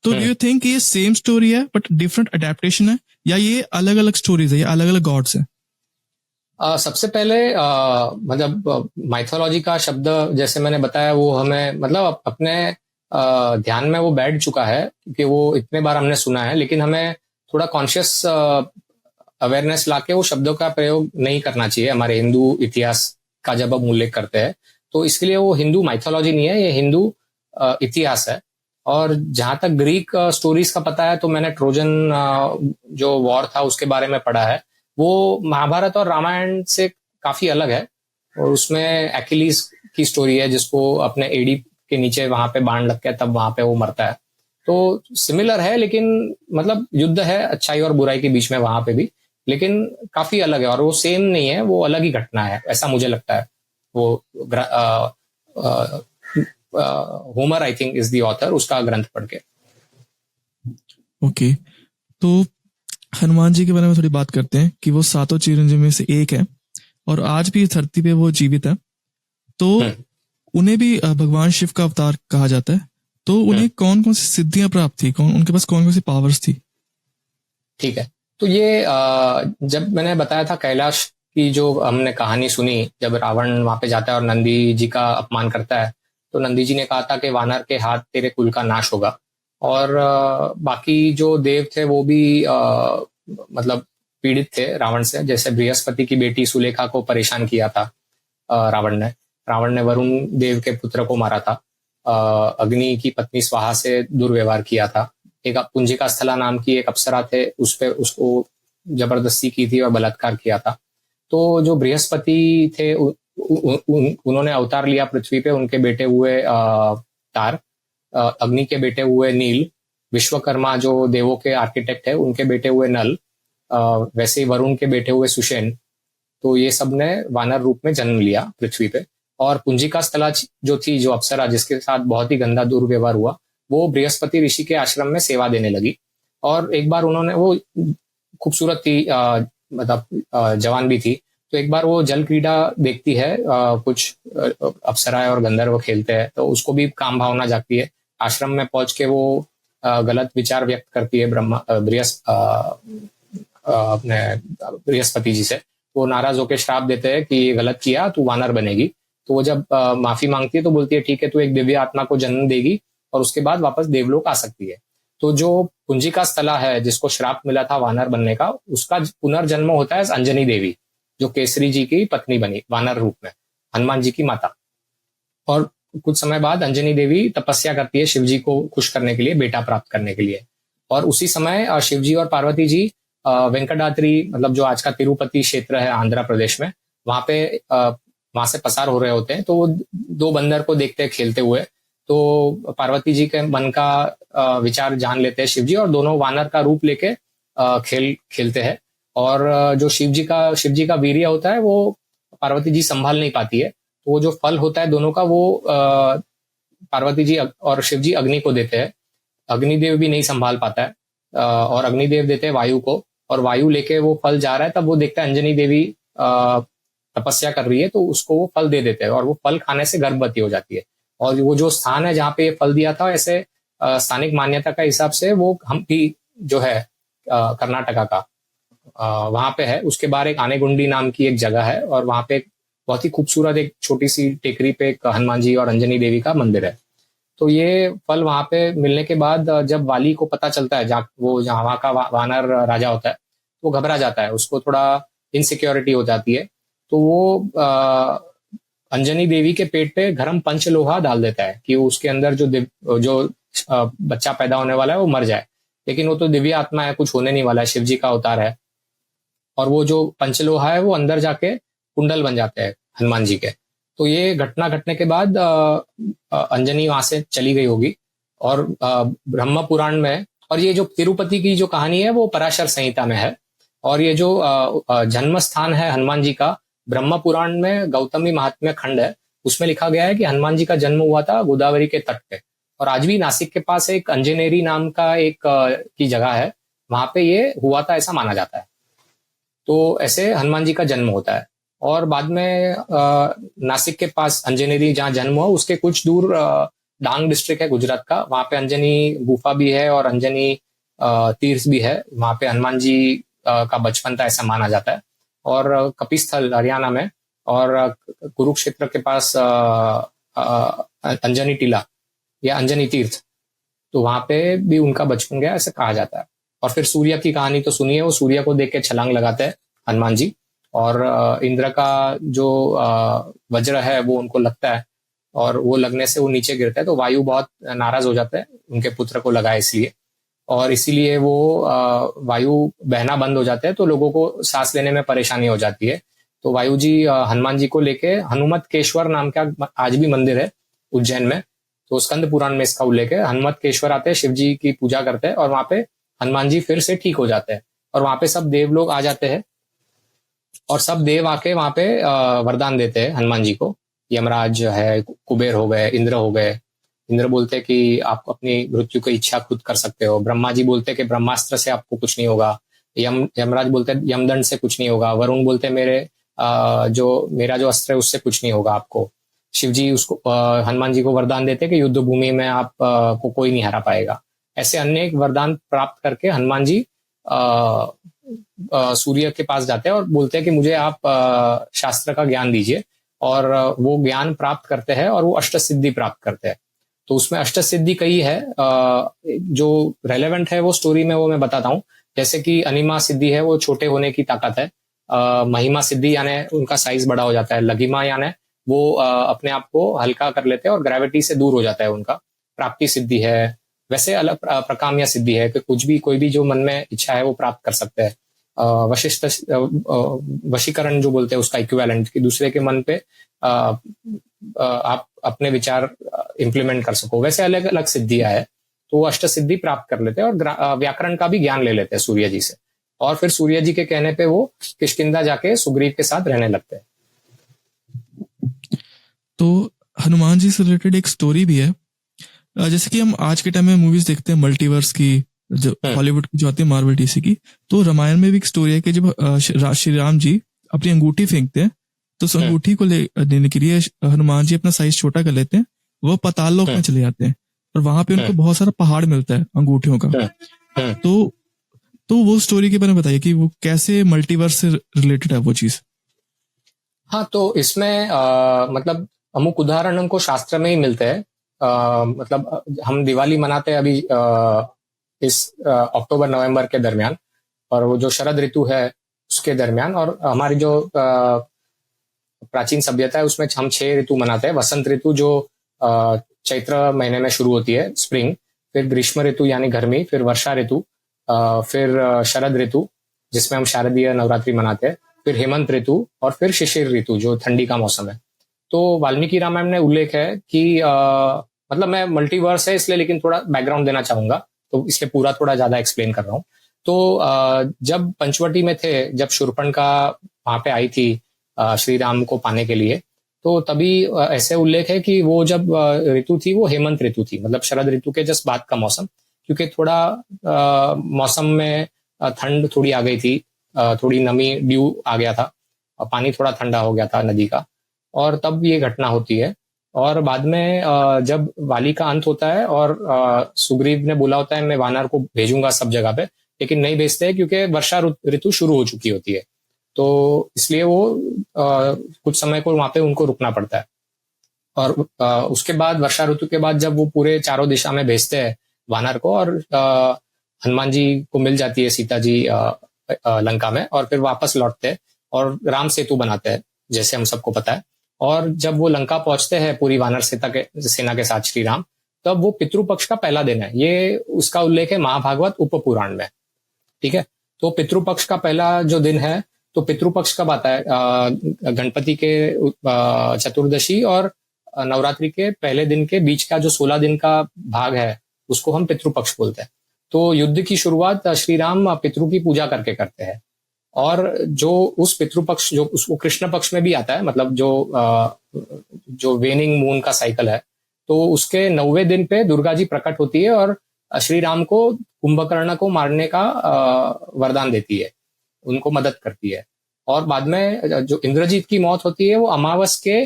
तो डू यू थिंक ये सेम स्टोरी है बट डिफरेंट अडेप्टेशन है, या ये अलग अलग स्टोरीज है, ये अलग अलग गॉड्स है? सबसे पहले मतलब माइथोलॉजी का शब्द जैसे मैंने बताया वो हमें मतलब अपने ध्यान में वो बैठ चुका है क्योंकि वो इतने बार हमने सुना है, लेकिन हमें थोड़ा कॉन्शियस अवेयरनेस लाके वो शब्दों का प्रयोग नहीं करना चाहिए हमारे हिंदू इतिहास का जब हम उल्लेख करते हैं। तो इसके लिए वो हिंदू माइथोलॉजी नहीं है, ये हिंदू इतिहास है। और जहां तक ग्रीक स्टोरीज का पता है तो मैंने ट्रोजन जो वॉर था उसके बारे में पढ़ा है। वो महाभारत और रामायण से काफी अलग है, और उसमें एक्िलीज की स्टोरी है जिसको अपने एड़ी के नीचे वहां पे बाण लग के तब वहां पे वो मरता है। तो सिमिलर है, लेकिन मतलब युद्ध है अच्छाई और बुराई के बीच में वहां पे भी, लेकिन काफी अलग है और वो सेम नहीं है, वो अलग ही घटना है ऐसा मुझे लगता है। वो Homer I think is the author, उसका ग्रंथ पढ़ के। ओके, तो हनुमान जी के बारे में थोड़ी बात करते हैं कि वो सातों चिरंजीव में से एक है और आज भी इस धरती पे वो जीवित है। तो उन्हें भी भगवान शिव का अवतार कहा जाता है। तो उन्हें कौन कौन सी सिद्धियां प्राप्त थी, उनके पास कौन कौन सी पावर्स थी? ठीक है, तो ये जब मैंने बताया था कैलाश की जो हमने कहानी सुनी, जब रावण वहां पे जाता है और नंदी जी का अपमान करता है, तो नंदी जी ने कहा था कि वानर के हाथ तेरे कुल का नाश होगा। और बाकी जो देव थे वो भी मतलब पीड़ित थे रावण से। जैसे बृहस्पति की बेटी सुलेखा को परेशान किया था रावण ने वरुण देव के पुत्र को मारा था। अग्नि की पत्नी स्वाहा से दुर्व्यवहार किया था। एक पुंजिका स्थला नाम की एक अप्सरा थे, उस पे उसको जबरदस्ती की थी और बलात्कार किया था। तो जो बृहस्पति थे उन्होंने अवतार लिया पृथ्वी पे, उनके बेटे हुए तार, अग्नि के बेटे हुए नील, विश्वकर्मा जो देवों के आर्किटेक्ट है उनके बेटे हुए नल, वैसे ही वरुण के बेटे हुए सुषेण। तो ये सब ने वानर रूप में जन्म लिया पृथ्वी पे। और पुंजिका स्थला जो थी, जो अप्सरा जिसके साथ बहुत ही गंदा दुर्व्यवहार हुआ, वो बृहस्पति ऋषि के आश्रम में सेवा देने लगी। और एक बार उन्होंने, वो खूबसूरत थी, मतलब जवान भी थी, तो एक बार वो जल क्रीड़ा देखती है, कुछ अप्सराएं और गंधर्व खेलते हैं, तो उसको भी काम भावना जागती है। आश्रम में पहुंच के वो गलत विचार व्यक्त करती है अपने बृहस्पति जी से। वो नाराज होकर श्राप देते हैं कि ये गलत किया, तू वानर बनेगी। तो वो जब माफी मांगती है तो बोलती है ठीक है, तू एक दिव्य आत्मा को जन्म देगी और उसके बाद वापस देवलोक आ सकती है। तो जो पुंजिका स्थला है जिसको श्राप मिला था वानर बनने का, उसका पुनर्जन्म होता है अंजनी देवी, जो केसरी जी की पत्नी बनी वानर रूप में, हनुमान जी की माता। और कुछ समय बाद अंजनी देवी तपस्या करती है शिव जी को खुश करने के लिए, बेटा प्राप्त करने के लिए। और उसी समय शिव जी और पार्वती जी वेंकटाद्रि, मतलब जो आज का तिरुपति क्षेत्र है आंध्र प्रदेश में, वहां से पसार हो रहे होते हैं। तो वो दो बंदर को देखते हैं खेलते हुए, तो पार्वती जी के मन का विचार जान लेते हैं शिव जी, और दोनों वानर का रूप लेके खेलते हैं। और जो शिव जी का वीर्य होता है वो पार्वती जी संभाल नहीं पाती है, तो वो जो फल होता है दोनों का, वो पार्वती जी और शिव जी अग्नि को देते हैं। अग्निदेव भी नहीं संभाल पाता है, और अग्निदेव देते हैं वायु को, और वायु लेके वो फल जा रहा है, तब वो देखता है अंजनी देवी तपस्या कर रही है, तो उसको वो फल दे देते हैं, और वो फल खाने से गर्भवती हो जाती है। और वो जो स्थान है जहाँ पे ये फल दिया था, ऐसे स्थानिक मान्यता का हिसाब से वो हम्पी जो है कर्नाटका का, वहां पे है। उसके बाहर एक आनेगुंडी नाम की एक जगह है, और वहां पे बहुत ही खूबसूरत एक छोटी सी टेकरी पे एक हनुमान जी और अंजनी देवी का मंदिर है। तो ये फल वहां पे मिलने के बाद जब वाली को पता चलता है, वो जहाँ वहां का वानर राजा होता है, वो घबरा जाता है, उसको थोड़ा इनसिक्योरिटी हो जाती है। तो वो अंजनी देवी के पेट पे गरम पंचलोहा डाल देता है कि उसके अंदर जो बच्चा पैदा होने वाला है वो मर जाए। लेकिन वो तो दिव्य आत्मा है, कुछ होने नहीं वाला है, शिव जी का अवतार है। और वो जो पंचलोहा है वो अंदर जाके कुंडल बन जाते हैं हनुमान जी के। तो ये घटना घटने के बाद अंजनी वहां से चली गई होगी। और ब्रह्म पुराण में, और ये जो तिरुपति की जो कहानी है वो पराशर संहिता में है। और ये जो जन्म स्थान है हनुमान जी का, ब्रह्म पुराण में गौतमी महात्म्य खंड है, उसमें लिखा गया है कि हनुमान जी का जन्म हुआ था गोदावरी के तट पे। और आज भी नासिक के पास एक अंजनेरी नाम का एक की जगह है, वहां पे ये हुआ था ऐसा माना जाता है। तो ऐसे हनुमान जी का जन्म होता है। और बाद में नासिक के पास अंजनेरी जहाँ जन्म हुआ उसके कुछ दूर डांग डिस्ट्रिक्ट है गुजरात का, वहां पे अंजनी गुफा भी है और अंजनी तीर्थ भी है, वहां पे हनुमान जी का बचपन था ऐसा माना जाता है। और कपिस्थल हरियाणा में और कुरुक्षेत्र के पास अंजनी टीला या अंजनी तीर्थ, तो वहां पे भी उनका बचपन गया ऐसा कहा जाता है। और फिर सूर्य की कहानी तो सुनिए, वो सूर्य को देख के छलांग लगाते हैं हनुमान जी, और इंद्र का जो वज्र है वो उनको लगता है, और वो लगने से वो नीचे गिरता है, तो वायु बहुत नाराज हो जाता है उनके पुत्र को लगा इसलिए, और इसीलिए वो वायु बहना बंद हो जाता है, तो लोगों को सांस लेने में परेशानी हो जाती है। तो वायु जी हनुमान जी को लेके हनुमतकेश्वर नाम का आज भी मंदिर है उज्जैन में, तो स्कंद पुराण में इसका उल्लेख है। हनुमतकेश्वर आते हैं, शिव जी की पूजा करते हैं, और वहां पे हनुमान जी फिर से ठीक हो जाते हैं, और वहां पे सब देव लोग आ जाते हैं, और सब देव आके वहां पे वरदान देते हैं हनुमान जी को। यमराज है, कुबेर हो गए, इंद्र हो गए। इंद्र बोलते कि आप अपनी मृत्यु की इच्छा खुद कर सकते हो। ब्रह्मा जी बोलते कि ब्रह्मास्त्र से आपको कुछ नहीं होगा। यमराज बोलते यमदंड से कुछ नहीं होगा। वरुण बोलते मेरा जो अस्त्र है उससे कुछ नहीं होगा आपको। शिव जी उसको हनुमान जी को वरदान देते कि युद्ध भूमि में आप को कोई नहीं हरा पाएगा। ऐसे अनेक वरदान प्राप्त करके हनुमान जी सूर्य के पास जाते हैं और बोलते हैं कि मुझे आप शास्त्र का ज्ञान दीजिए, और वो ज्ञान प्राप्त करते हैं और वो अष्ट सिद्धि प्राप्त करते हैं। तो उसमें अष्ट सिद्धि कई है, जो रेलेवेंट है वो स्टोरी में वो मैं बताता हूँ। जैसे कि अनिमा सिद्धि है, वो छोटे होने की ताकत है। महिमा सिद्धि यानी उनका साइज बड़ा हो जाता है। लघिमा यानी वो अपने आप को हल्का कर लेते हैं और ग्रेविटी से दूर हो जाता है उनका। प्राप्ति सिद्धि है। वैसे अलग प्रकाम्य सिद्धि है कि कुछ भी, कोई भी जो मन में इच्छा है वो प्राप्त कर सकते हैं। वशिष्ठ वशीकरण जो बोलते हैं उसका इक्विवेलेंट, कि दूसरे के मन पे आप अपने विचार इम्प्लीमेंट कर सको। वैसे अलग अलग सिद्धियां है, तो वो अष्ट सिद्धि प्राप्त कर लेते हैं और व्याकरण का भी ज्ञान ले लेते हैं सूर्य जी से। और फिर सूर्य जी के कहने पे वो किष्किंधा जाके सुग्रीव के साथ रहने लगते हैं। तो हनुमान जी से रिलेटेड एक स्टोरी भी है। जैसे कि हम आज के टाइम में मूवीज देखते हैं मल्टीवर्स की, जो हॉलीवुड की जो आती है, मार्वल डीसी की, तो रामायण में भी एक स्टोरी है कि जब श्री राम जी अपनी अंगूठी फेंकते हैं, तो उस अंगूठी को लेने के लिए हनुमान जी अपना साइज छोटा कर लेते हैं, वो पाताल लोक में चले जाते हैं, और वहां पे उनको बहुत सारा पहाड़ मिलता है अंगूठियों का। तो वो स्टोरी के बारे में बताइए कि वो कैसे मल्टीवर्स से रिलेटेड है वो चीज। हाँ, तो इसमें मतलब अमुक उदाहरण हमको शास्त्र में ही मिलते हैं। मतलब हम दिवाली मनाते हैं अभी इस अक्टूबर नवंबर के दरमियान, और वो जो शरद ऋतु है उसके दरमियान, और हमारी जो प्राचीन सभ्यता है उसमें हम 6 ऋतु मनाते हैं। वसंत ऋतु जो चैत्र महीने में शुरू होती है, स्प्रिंग, फिर ग्रीष्म ऋतु यानी गर्मी, फिर वर्षा ऋतु, फिर शरद ऋतु जिसमें हम शारदीय नवरात्रि मनाते हैं, फिर हेमंत ऋतु, और फिर शिशिर ऋतु जो ठंडी का मौसम है। तो वाल्मीकि रामायण में उल्लेख है कि मतलब मैं मल्टीवर्स है इसलिए, लेकिन थोड़ा बैकग्राउंड देना चाहूंगा, तो इसलिए पूरा थोड़ा ज्यादा एक्सप्लेन कर रहा हूँ। तो जब पंचवटी में थे, जब शूर्पणखा वहां पे आई थी श्री राम को पाने के लिए, तो तभी ऐसे उल्लेख है कि वो जब ऋतु थी वो हेमंत ऋतु थी, मतलब शरद ऋतु के जस्ट बाद का मौसम, क्योंकि थोड़ा मौसम में ठंड थोड़ी आ गई थी, थोड़ी नमी, ड्यू आ गया था, पानी थोड़ा ठंडा हो गया था नदी का, और तब ये घटना होती है। और बाद में जब वाली का अंत होता है और सुग्रीव ने बोला होता है मैं वानर को भेजूंगा सब जगह पे, लेकिन नहीं भेजते क्योंकि वर्षा ऋतु शुरू हो चुकी होती है, तो इसलिए वो कुछ समय को वहां पे उनको रुकना पड़ता है। और उसके बाद वर्षा ऋतु के बाद जब वो पूरे चारों दिशा में भेजते हैं वानर को, और हनुमान जी को मिल जाती है सीता जी लंका में, और फिर वापस लौटते हैं और राम सेतु बनाते हैं जैसे हम सबको पता है। और जब वो लंका पहुंचते हैं पूरी वानर सेना के साथ श्री राम, तब वो पितृपक्ष का पहला दिन है। ये उसका उल्लेख है महाभागवत उप पुराण में, ठीक है। तो पितृपक्ष का पहला जो दिन है, तो पितृपक्ष कब आता है? गणपति के चतुर्दशी और नवरात्रि के पहले दिन के बीच का जो 16 दिन का भाग है, उसको हम पितृपक्ष बोलते हैं। तो युद्ध की शुरुआत श्री राम पितृ की पूजा करके करते हैं, और जो उस पितृपक्ष जो उसको कृष्ण पक्ष में भी आता है, मतलब जो वेनिंग मून का साइकिल है, तो उसके 9वें दिन पे दुर्गा जी प्रकट होती है और श्री राम को कुंभकर्ण को मारने का वरदान देती है, उनको मदद करती है। और बाद में जो इंद्रजीत की मौत होती है वो अमावस के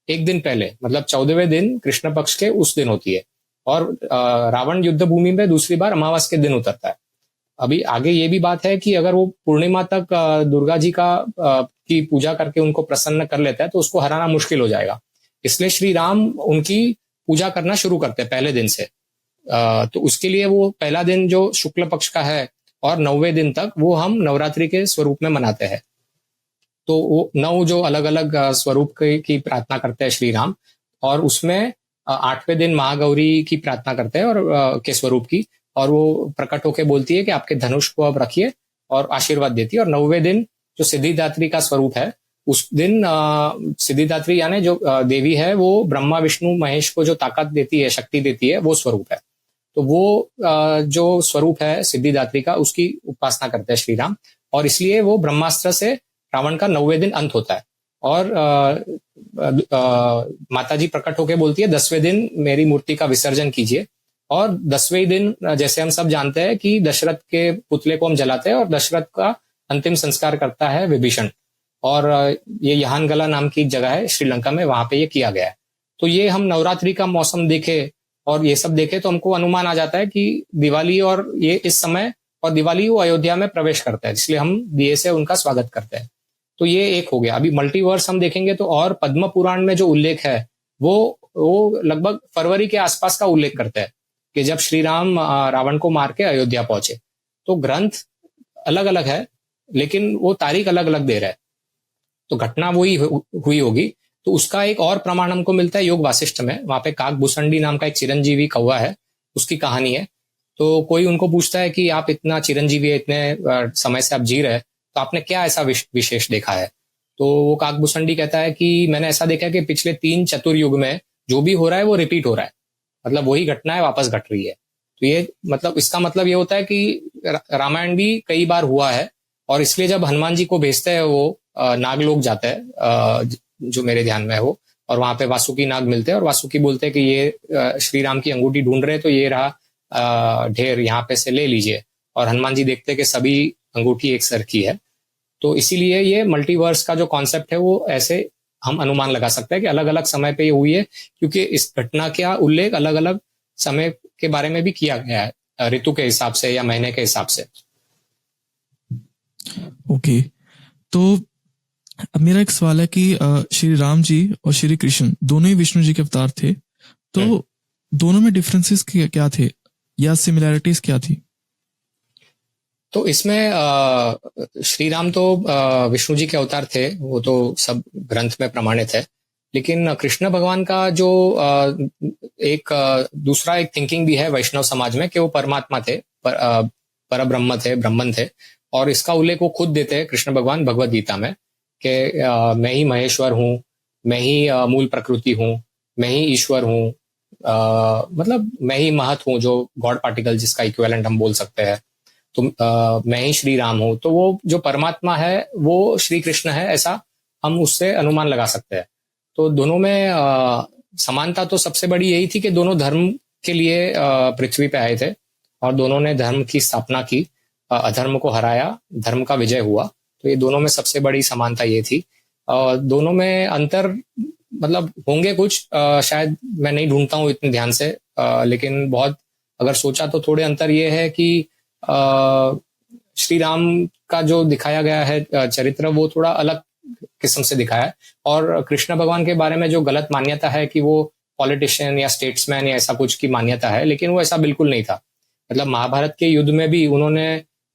एक दिन पहले, मतलब 14वें दिन कृष्ण पक्ष के उस दिन होती है। और रावण युद्ध भूमि में दूसरी बार अमावस के दिन उतरता है। अभी आगे ये भी बात है कि अगर वो पूर्णिमा तक दुर्गा जी की पूजा करके उनको प्रसन्न कर लेता है तो उसको हराना मुश्किल हो जाएगा। इसलिए श्री राम उनकी पूजा करना शुरू करते हैं पहले दिन से। तो उसके लिए वो पहला दिन जो शुक्ल पक्ष का है और 9वें दिन तक वो हम नवरात्रि के स्वरूप में मनाते हैं। तो वो 9 जो अलग अलग स्वरूप की प्रार्थना करते हैं श्री राम, और उसमें 8वें दिन महागौरी की प्रार्थना करते हैं और के स्वरूप की, और वो प्रकट होकर बोलती है कि आपके धनुष को अब रखिए और आशीर्वाद देती है। और 9वें दिन जो सिद्धिदात्री का स्वरूप है, उस दिन सिद्धिदात्री यानी जो देवी है वो ब्रह्मा विष्णु महेश को जो ताकत देती है, शक्ति देती है, वो स्वरूप है। तो वो जो स्वरूप है सिद्धिदात्री का, उसकी उपासना करते हैं श्री राम, और इसलिए वो ब्रह्मास्त्र से रावण का 9वें दिन अंत होता है। और माता जी प्रकट होकर बोलती है 10वें दिन मेरी मूर्ति का विसर्जन कीजिए। और 10वें दिन जैसे हम सब जानते हैं कि दशरथ के पुतले को हम जलाते हैं और दशरथ का अंतिम संस्कार करता है विभीषण। और ये यहानगला नाम की जगह है श्रीलंका में, वहां पे ये किया गया है। तो ये हम नवरात्रि का मौसम देखे और ये सब देखे तो हमको अनुमान आ जाता है कि दिवाली और ये इस समय, और दिवाली वो अयोध्या में प्रवेश करता है, इसलिए हम दिए से उनका स्वागत करते हैं। तो ये एक हो गया। अभी मल्टीवर्स हम देखेंगे तो और पद्म पुराण में जो उल्लेख है वो लगभग फरवरी के आसपास का उल्लेख करता है कि जब श्री राम रावण को मार के अयोध्या पहुंचे। तो ग्रंथ अलग अलग है लेकिन वो तारीख अलग अलग दे रहा है, तो घटना वही हुई होगी। तो उसका एक और प्रमाण हमको मिलता है योग वासिष्ठ में। वहां पे काक भूसंडी नाम का एक चिरंजीवी कौवा है, उसकी कहानी है। तो कोई उनको पूछता है कि आप इतना चिरंजीवी है, इतने समय से आप जी रहे, तो आपने क्या ऐसा विशेष देखा है? तो वो काक भूसंडी कहता है कि मैंने ऐसा देखा कि पिछले 3 चतुर्युग में जो भी हो रहा है वो रिपीट हो रहा है, मतलब वही घटनाएं वापस घट रही है। तो ये मतलब इसका मतलब ये होता है कि रामायण भी कई बार हुआ है, और इसलिए जब हनुमान जी को भेजते हैं वो नागलोक जाते हैं, जो मेरे ध्यान में है वो, और वहां पे वासुकी नाग मिलते हैं और वासुकी बोलते हैं कि ये श्री राम की अंगूठी ढूंढ रहे हैं, तो ये रहा ढेर, यहाँ पे से ले लीजिए। और हनुमान जी देखते हैं कि सभी अंगूठी एक सर की है। तो इसीलिए ये मल्टीवर्स का जो कॉन्सेप्ट है वो ऐसे हम अनुमान लगा सकते हैं कि अलग अलग समय पे ये हुई है, क्योंकि इस घटना का उल्लेख अलग अलग समय के बारे में भी किया गया है, ऋतु के हिसाब से या महीने के हिसाब से। ओके, तो अब मेरा एक सवाल है कि श्री राम जी और श्री कृष्ण दोनों ही विष्णु जी के अवतार थे, तो दोनों में डिफरेंसेस क्या थे या सिमिलैरिटीज क्या थी? तो इसमें श्री राम तो विष्णु जी के अवतार थे, वो तो सब ग्रंथ में प्रमाणित है। लेकिन कृष्ण भगवान का जो एक दूसरा एक थिंकिंग भी है वैष्णव समाज में कि वो परमात्मा थे, परब्रह्म थे, ब्रह्मन थे। और इसका उल्लेख वो खुद देते हैं कृष्ण भगवान भगवद गीता में कि मैं ही महेश्वर हूँ, मैं ही मूल प्रकृति हूँ, मैं ही ईश्वर हूँ, मतलब मैं ही महत हूँ, जो गॉड पार्टिकल जिसका इक्विवेलेंट हम बोल सकते हैं। तो मैं ही श्री राम हूँ। तो वो जो परमात्मा है वो श्री कृष्ण है, ऐसा हम उससे अनुमान लगा सकते हैं। तो दोनों में समानता तो सबसे बड़ी यही थी कि दोनों धर्म के लिए पृथ्वी पे आए थे और दोनों ने धर्म की स्थापना की, अधर्म को हराया, धर्म का विजय हुआ। तो ये दोनों में सबसे बड़ी समानता ये थी। दोनों में अंतर मतलब होंगे कुछ, शायद मैं नहीं ढूंढता हूँ इतने ध्यान से, लेकिन बहुत अगर सोचा तो थोड़े अंतर ये है कि श्री राम का जो दिखाया गया है चरित्र वो थोड़ा अलग किस्म से दिखाया है। और कृष्ण भगवान के बारे में जो गलत मान्यता है कि वो पॉलिटिशियन या स्टेट्समैन या ऐसा कुछ की मान्यता है, लेकिन वो ऐसा बिल्कुल नहीं था। मतलब महाभारत के युद्ध में भी उन्होंने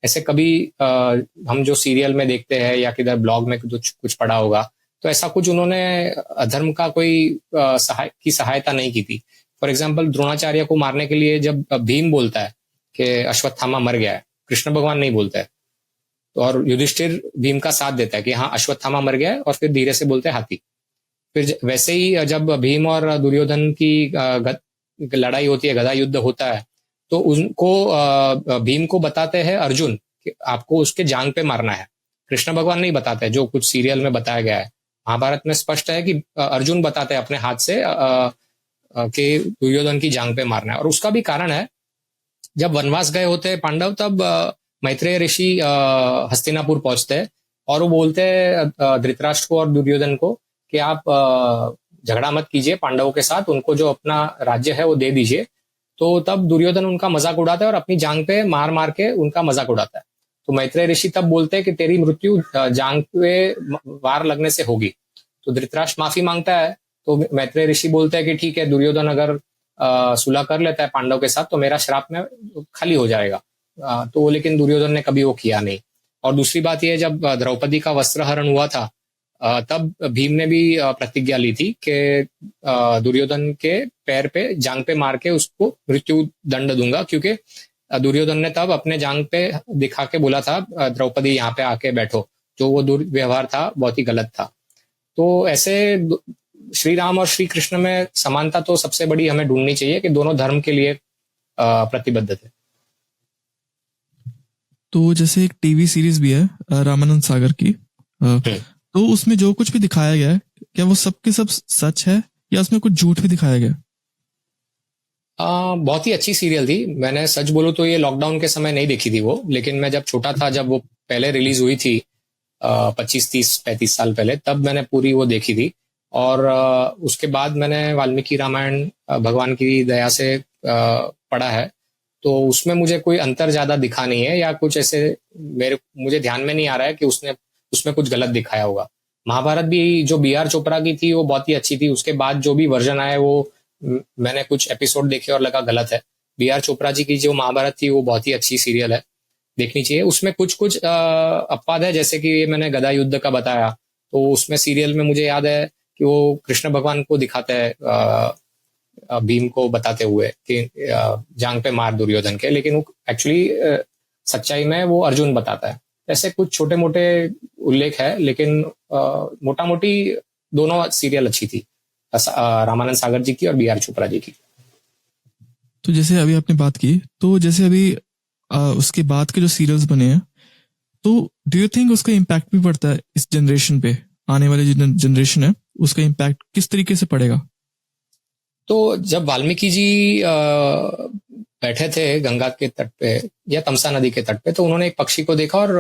ऐसे कभी हम जो सीरियल में देखते हैं या किधर ब्लॉग में कुछ पढ़ा होगा, तो ऐसा कुछ उन्होंने अधर्म का कोई सहायता नहीं की थी। फॉर एग्जाम्पल द्रोणाचार्य को मारने के लिए जब भीम बोलता है कि अश्वत्थामा मर गया है, कृष्ण भगवान नहीं बोलता है। तो और युधिष्ठिर भीम का साथ देता है कि हाँ अश्वत्थामा मर गया है, और फिर धीरे से बोलते हैं हाथी। फिर वैसे ही जब भीम और दुर्योधन की लड़ाई होती है, गदा युद्ध होता है, तो उनको भीम को बताते हैं अर्जुन कि आपको उसके जांग पे मारना है। कृष्ण भगवान नहीं बताते, जो कुछ सीरियल में बताया गया है। महाभारत में स्पष्ट है कि अर्जुन बताते हैं अपने हाथ से कि दुर्योधन की जांग पे मारना है। और उसका भी कारण है, जब वनवास गए होते हैं पांडव, तब मैत्रेय ऋषि हस्तिनापुर पहुंचते हैं और वो बोलते हैं धृतराष्ट्र को और दुर्योधन को कि आप झगड़ा मत कीजिए पांडवों के साथ, उनको जो अपना राज्य है वो दे दीजिए। तो तब दुर्योधन उनका मजाक उड़ाता है और अपनी जांग पे मार मार के उनका मजाक उड़ाता है। तो मैत्रेय ऋषि तब बोलते हैं कि तेरी मृत्यु जांग पे वार लगने से होगी। तो धृतराष्ट्र माफी मांगता है। तो मैत्रेय ऋषि बोलते हैं कि ठीक है, दुर्योधन अगर सुलह कर लेता है पांडव के साथ तो मेरा श्राप में खाली हो जाएगा। तो लेकिन दुर्योधन ने कभी वो किया नहीं। और दूसरी बात यह, जब द्रौपदी का वस्त्र हरण हुआ था तब भीम ने भी प्रतिज्ञा ली थी कि दुर्योधन के पैर पे जांग पे मार के उसको मृत्यु दंड दूंगा, क्योंकि दुर्योधन ने तब अपने जांग पे दिखा के बोला था द्रौपदी यहाँ पे आके बैठो, जो वो दुर्व्यवहार था बहुत ही गलत था। तो ऐसे श्री राम और श्री कृष्ण में समानता तो सबसे बड़ी हमें ढूंढनी चाहिए कि दोनों धर्म के लिए प्रतिबद्ध थे। तो जैसे एक टीवी सीरीज भी है रामानंद सागर की, तो उसमें जो कुछ भी दिखाया गया है, क्या वो सब के सब सच है या उसमें कुछ झूठ भी दिखाया गया? बहुत ही अच्छी सीरियल थी। मैंने सच बोलूं तो ये लॉकडाउन के समय नहीं देखी थी वो, लेकिन मैं जब छोटा था, जब वो पहले रिलीज हुई थी 25-30-35 साल पहले, तब मैंने पूरी वो देखी थी। और उसके बाद मैंने वाल्मीकि रामायण भगवान की दया से पढ़ा है। तो उसमें मुझे कोई अंतर ज्यादा दिखा नहीं है, या कुछ ऐसे मुझे ध्यान में नहीं आ रहा है कि उसमें कुछ गलत दिखाया होगा। महाभारत भी जो B.R. चोपड़ा की थी वो बहुत ही अच्छी थी। उसके बाद जो भी वर्जन आए वो मैंने कुछ एपिसोड देखे और लगा गलत है। B.R. चोपड़ा जी की जो महाभारत थी वो बहुत ही अच्छी सीरियल है, देखनी चाहिए। उसमें कुछ कुछ अपवाद है, जैसे कि मैंने गदा युद्ध का बताया, तो उसमें सीरियल में मुझे याद है कि वो कृष्ण भगवान को दिखाते हैं भीम को बताते हुए कि जांग पे मार दुर्योधन के, लेकिन वो एक्चुअली सच्चाई में वो अर्जुन बताता है। ऐसे कुछ छोटे मोटे उल्लेख है, लेकिन मोटा मोटी दोनों सीरियल अच्छी थी, रामानंद सागर जी की और B.R. चोपड़ा जी की। तो जैसे अभी आपने बात की, तो जैसे अभी उसके बाद के जो सीरियल्स बने हैं, तो डू यू थिंक उसका इम्पैक्ट भी पड़ता है इस जनरेशन पे? आने वाली जो जनरेशन है उसका इम्पैक्ट किस तरीके से पड़ेगा? तो जब वाल्मीकि जी बैठे थे गंगा के तट पे या तमसा नदी के तट पे, तो उन्होंने एक पक्षी को देखा और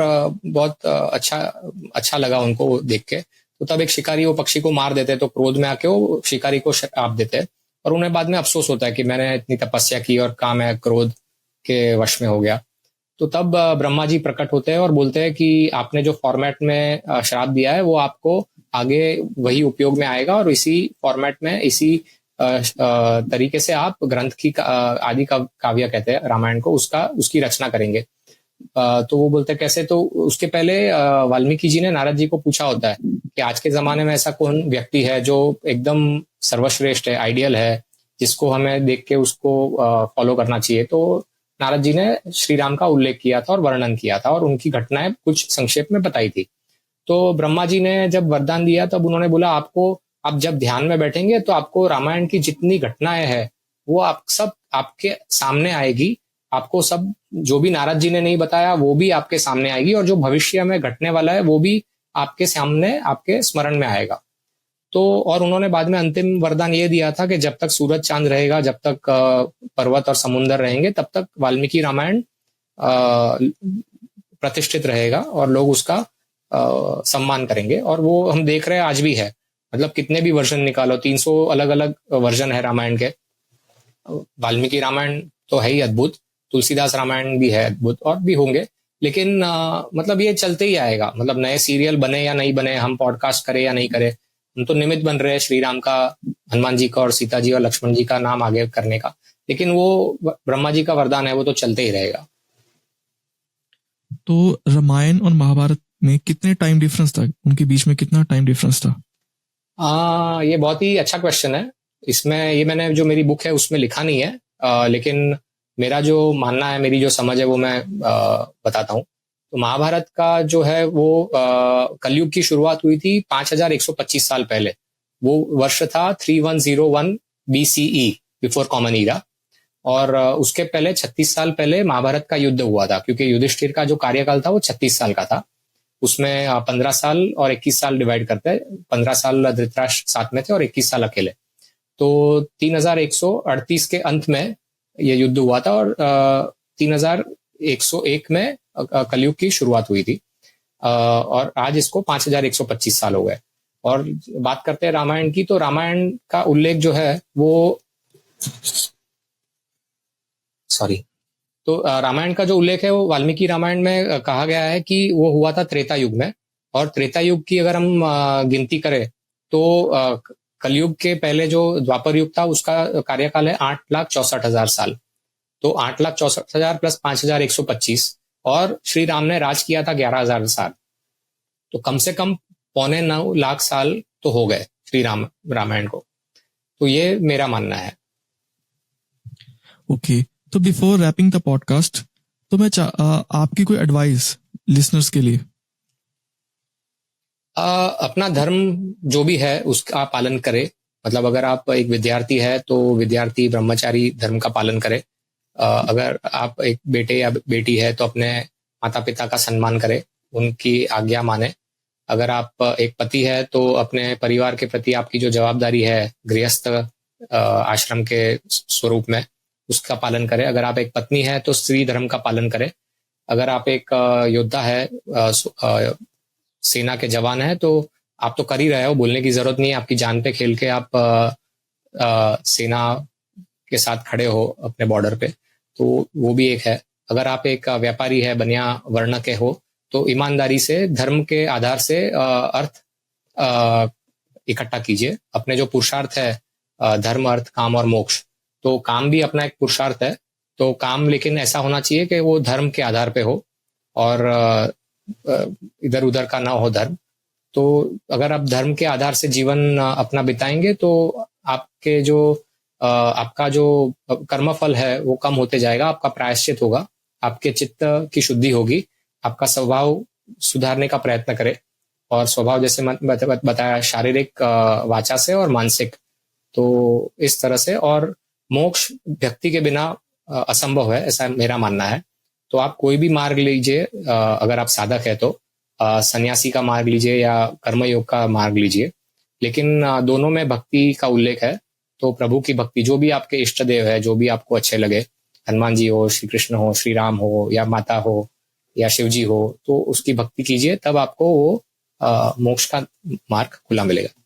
बहुत अच्छा लगा उनको देख के। तो तब एक शिकारी वो पक्षी को मार देते, तो क्रोध में आके वो शिकारी को श्राप देते, और उन्हें बाद में अफसोस होता है कि मैंने इतनी तपस्या की और काम है क्रोध के वश में हो गया। तो तब ब्रह्मा जी प्रकट होते हैं और बोलते हैं कि आपने जो फॉर्मेट में श्राप दिया है वो आपको आगे वही उपयोग में आएगा, और इसी फॉर्मेट में इसी तरीके से आप ग्रंथ की आदि काव्य कहते हैं रामायण को, उसकी रचना करेंगे। तो वो बोलते कैसे? तो उसके पहले वाल्मीकि जी ने नारद जी को पूछा होता है कि आज के जमाने में ऐसा कौन व्यक्ति है जो एकदम सर्वश्रेष्ठ है, आइडियल है, जिसको हमें देख के उसको फॉलो करना चाहिए। तो नारद जी ने श्री राम का उल्लेख किया था और वर्णन किया था, और उनकी घटनाएं कुछ संक्षेप में बताई थी। तो ब्रह्मा जी ने जब वरदान दिया, तब उन्होंने बोला आप जब ध्यान में बैठेंगे तो आपको रामायण की जितनी घटनाएं हैं वो आप सब आपके सामने आएगी। आपको सब जो भी नारद जी ने नहीं बताया वो भी आपके सामने आएगी, और जो भविष्य में घटने वाला है वो भी आपके सामने, आपके स्मरण में आएगा। तो और उन्होंने बाद में अंतिम वरदान ये दिया था कि जब तक सूरज चांद रहेगा, जब तक पर्वत और समुद्र रहेंगे, तब तक वाल्मीकि रामायण प्रतिष्ठित रहेगा और लोग उसका सम्मान करेंगे। और वो हम देख रहे हैं आज भी है। मतलब कितने भी वर्जन निकालो, 300 अलग अलग वर्जन है रामायण के। वाल्मीकि रामायण तो है ही अद्भुत, तुलसीदास रामायण भी है अद्भुत, और भी होंगे। लेकिन मतलब ये चलते ही आएगा। मतलब नए सीरियल बने या नहीं बने, हम पॉडकास्ट करें या नहीं करें, हम तो निमित्त बन रहे हैं श्री राम का, हनुमान जी का और सीता जी और लक्ष्मण जी का नाम आगे करने का। लेकिन वो ब्रह्मा जी का वरदान है, वो तो चलते ही रहेगा। तो रामायण और महाभारत में कितने टाइम डिफरेंस था? उनके बीच में कितना टाइम डिफरेंस था? ये बहुत ही अच्छा क्वेश्चन है। इसमें ये मैंने जो मेरी बुक है उसमें लिखा नहीं है, लेकिन मेरा जो मानना है, मेरी जो समझ है वो मैं बताता हूँ। तो महाभारत का जो है वो कलयुग की शुरुआत हुई थी 5125 साल पहले। वो वर्ष था 3101 BCE, बिफोर कॉमन ईरा। और उसके पहले 36 साल पहले महाभारत का युद्ध हुआ था, क्योंकि युधिष्ठिर का जो कार्यकाल था वो 36 साल का था। उसमें 15 साल और 21 साल डिवाइड करते हैं। 15 साल धृतराष्ट्र साथ में थे और 21 साल अकेले। तो तो 3138 के अंत में ये युद्ध हुआ था और 3101 में कलयुग की शुरुआत हुई थी। और आज इसको 5125 साल हो गए। और बात करते हैं रामायण की, तो रामायण का उल्लेख जो है वो रामायण का जो उल्लेख है वो वाल्मीकि रामायण में कहा गया है कि वो हुआ था त्रेता युग में। और त्रेता युग की अगर हम गिनती करें तो कलयुग के पहले जो द्वापर युग था उसका कार्यकाल है 8,64,000 साल। तो 8,64,000 प्लस 5,125, और श्री राम ने राज किया था 11,000 साल। तो कम से कम 8.25 लाख साल तो हो गए श्री रामायण को। तो ये मेरा मानना है। ओके, तो बिफोर रैपिंग द पॉडकास्ट, तो मैं आपकी कोई एडवाइस लिसनर्स के लिए? अपना धर्म जो भी है उसका पालन करे। मतलब अगर आप एक विद्यार्थी है तो विद्यार्थी ब्रह्मचारी धर्म का पालन करे। अगर आप एक बेटे या बेटी है तो अपने माता पिता का सम्मान करे, उनकी आज्ञा माने। अगर आप एक पति है तो अपने परिवार के प्रति आपकी जो जवाबदारी है गृहस्थ आश्रम के स्वरूप में, उसका पालन करें। अगर आप एक पत्नी है तो स्त्री धर्म का पालन करें। अगर आप एक योद्धा है, सेना के जवान है, तो आप तो कर ही रहे हो, बोलने की जरूरत नहीं है। आपकी जान पे खेल के आप सेना के साथ खड़े हो अपने बॉर्डर पे, तो वो भी एक है। अगर आप एक व्यापारी है, बनिया वर्ण के हो, तो ईमानदारी से धर्म के आधार से अर्थ इकट्ठा कीजिए। अपने जो पुरुषार्थ है धर्म, अर्थ, काम और मोक्ष, तो काम भी अपना एक पुरुषार्थ है। तो काम लेकिन ऐसा होना चाहिए कि वो धर्म के आधार पे हो और इधर उधर का ना हो धर्म। तो अगर आप धर्म के आधार से जीवन अपना बिताएंगे तो आपके जो आपका जो कर्मफल है वो कम होते जाएगा, आपका प्रायश्चित होगा, आपके चित्त की शुद्धि होगी, आपका स्वभाव सुधारने का प्रयत्न करें। और स्वभाव जैसे बताया शारीरिक, वाचा से और मानसिक, तो इस तरह से। और मोक्ष व्यक्ति के बिना असंभव है, ऐसा मेरा मानना है। तो आप कोई भी मार्ग लीजिए, अगर आप साधक है तो सन्यासी का मार्ग लीजिए या कर्मयोग का मार्ग लीजिए, लेकिन दोनों में भक्ति का उल्लेख है। तो प्रभु की भक्ति, जो भी आपके इष्ट देव है, जो भी आपको अच्छे लगे, हनुमान जी हो, श्री कृष्ण हो, श्री राम हो, या माता हो, या शिव जी हो, तो उसकी भक्ति कीजिए, तब आपको वो मोक्ष का मार्ग खुला मिलेगा।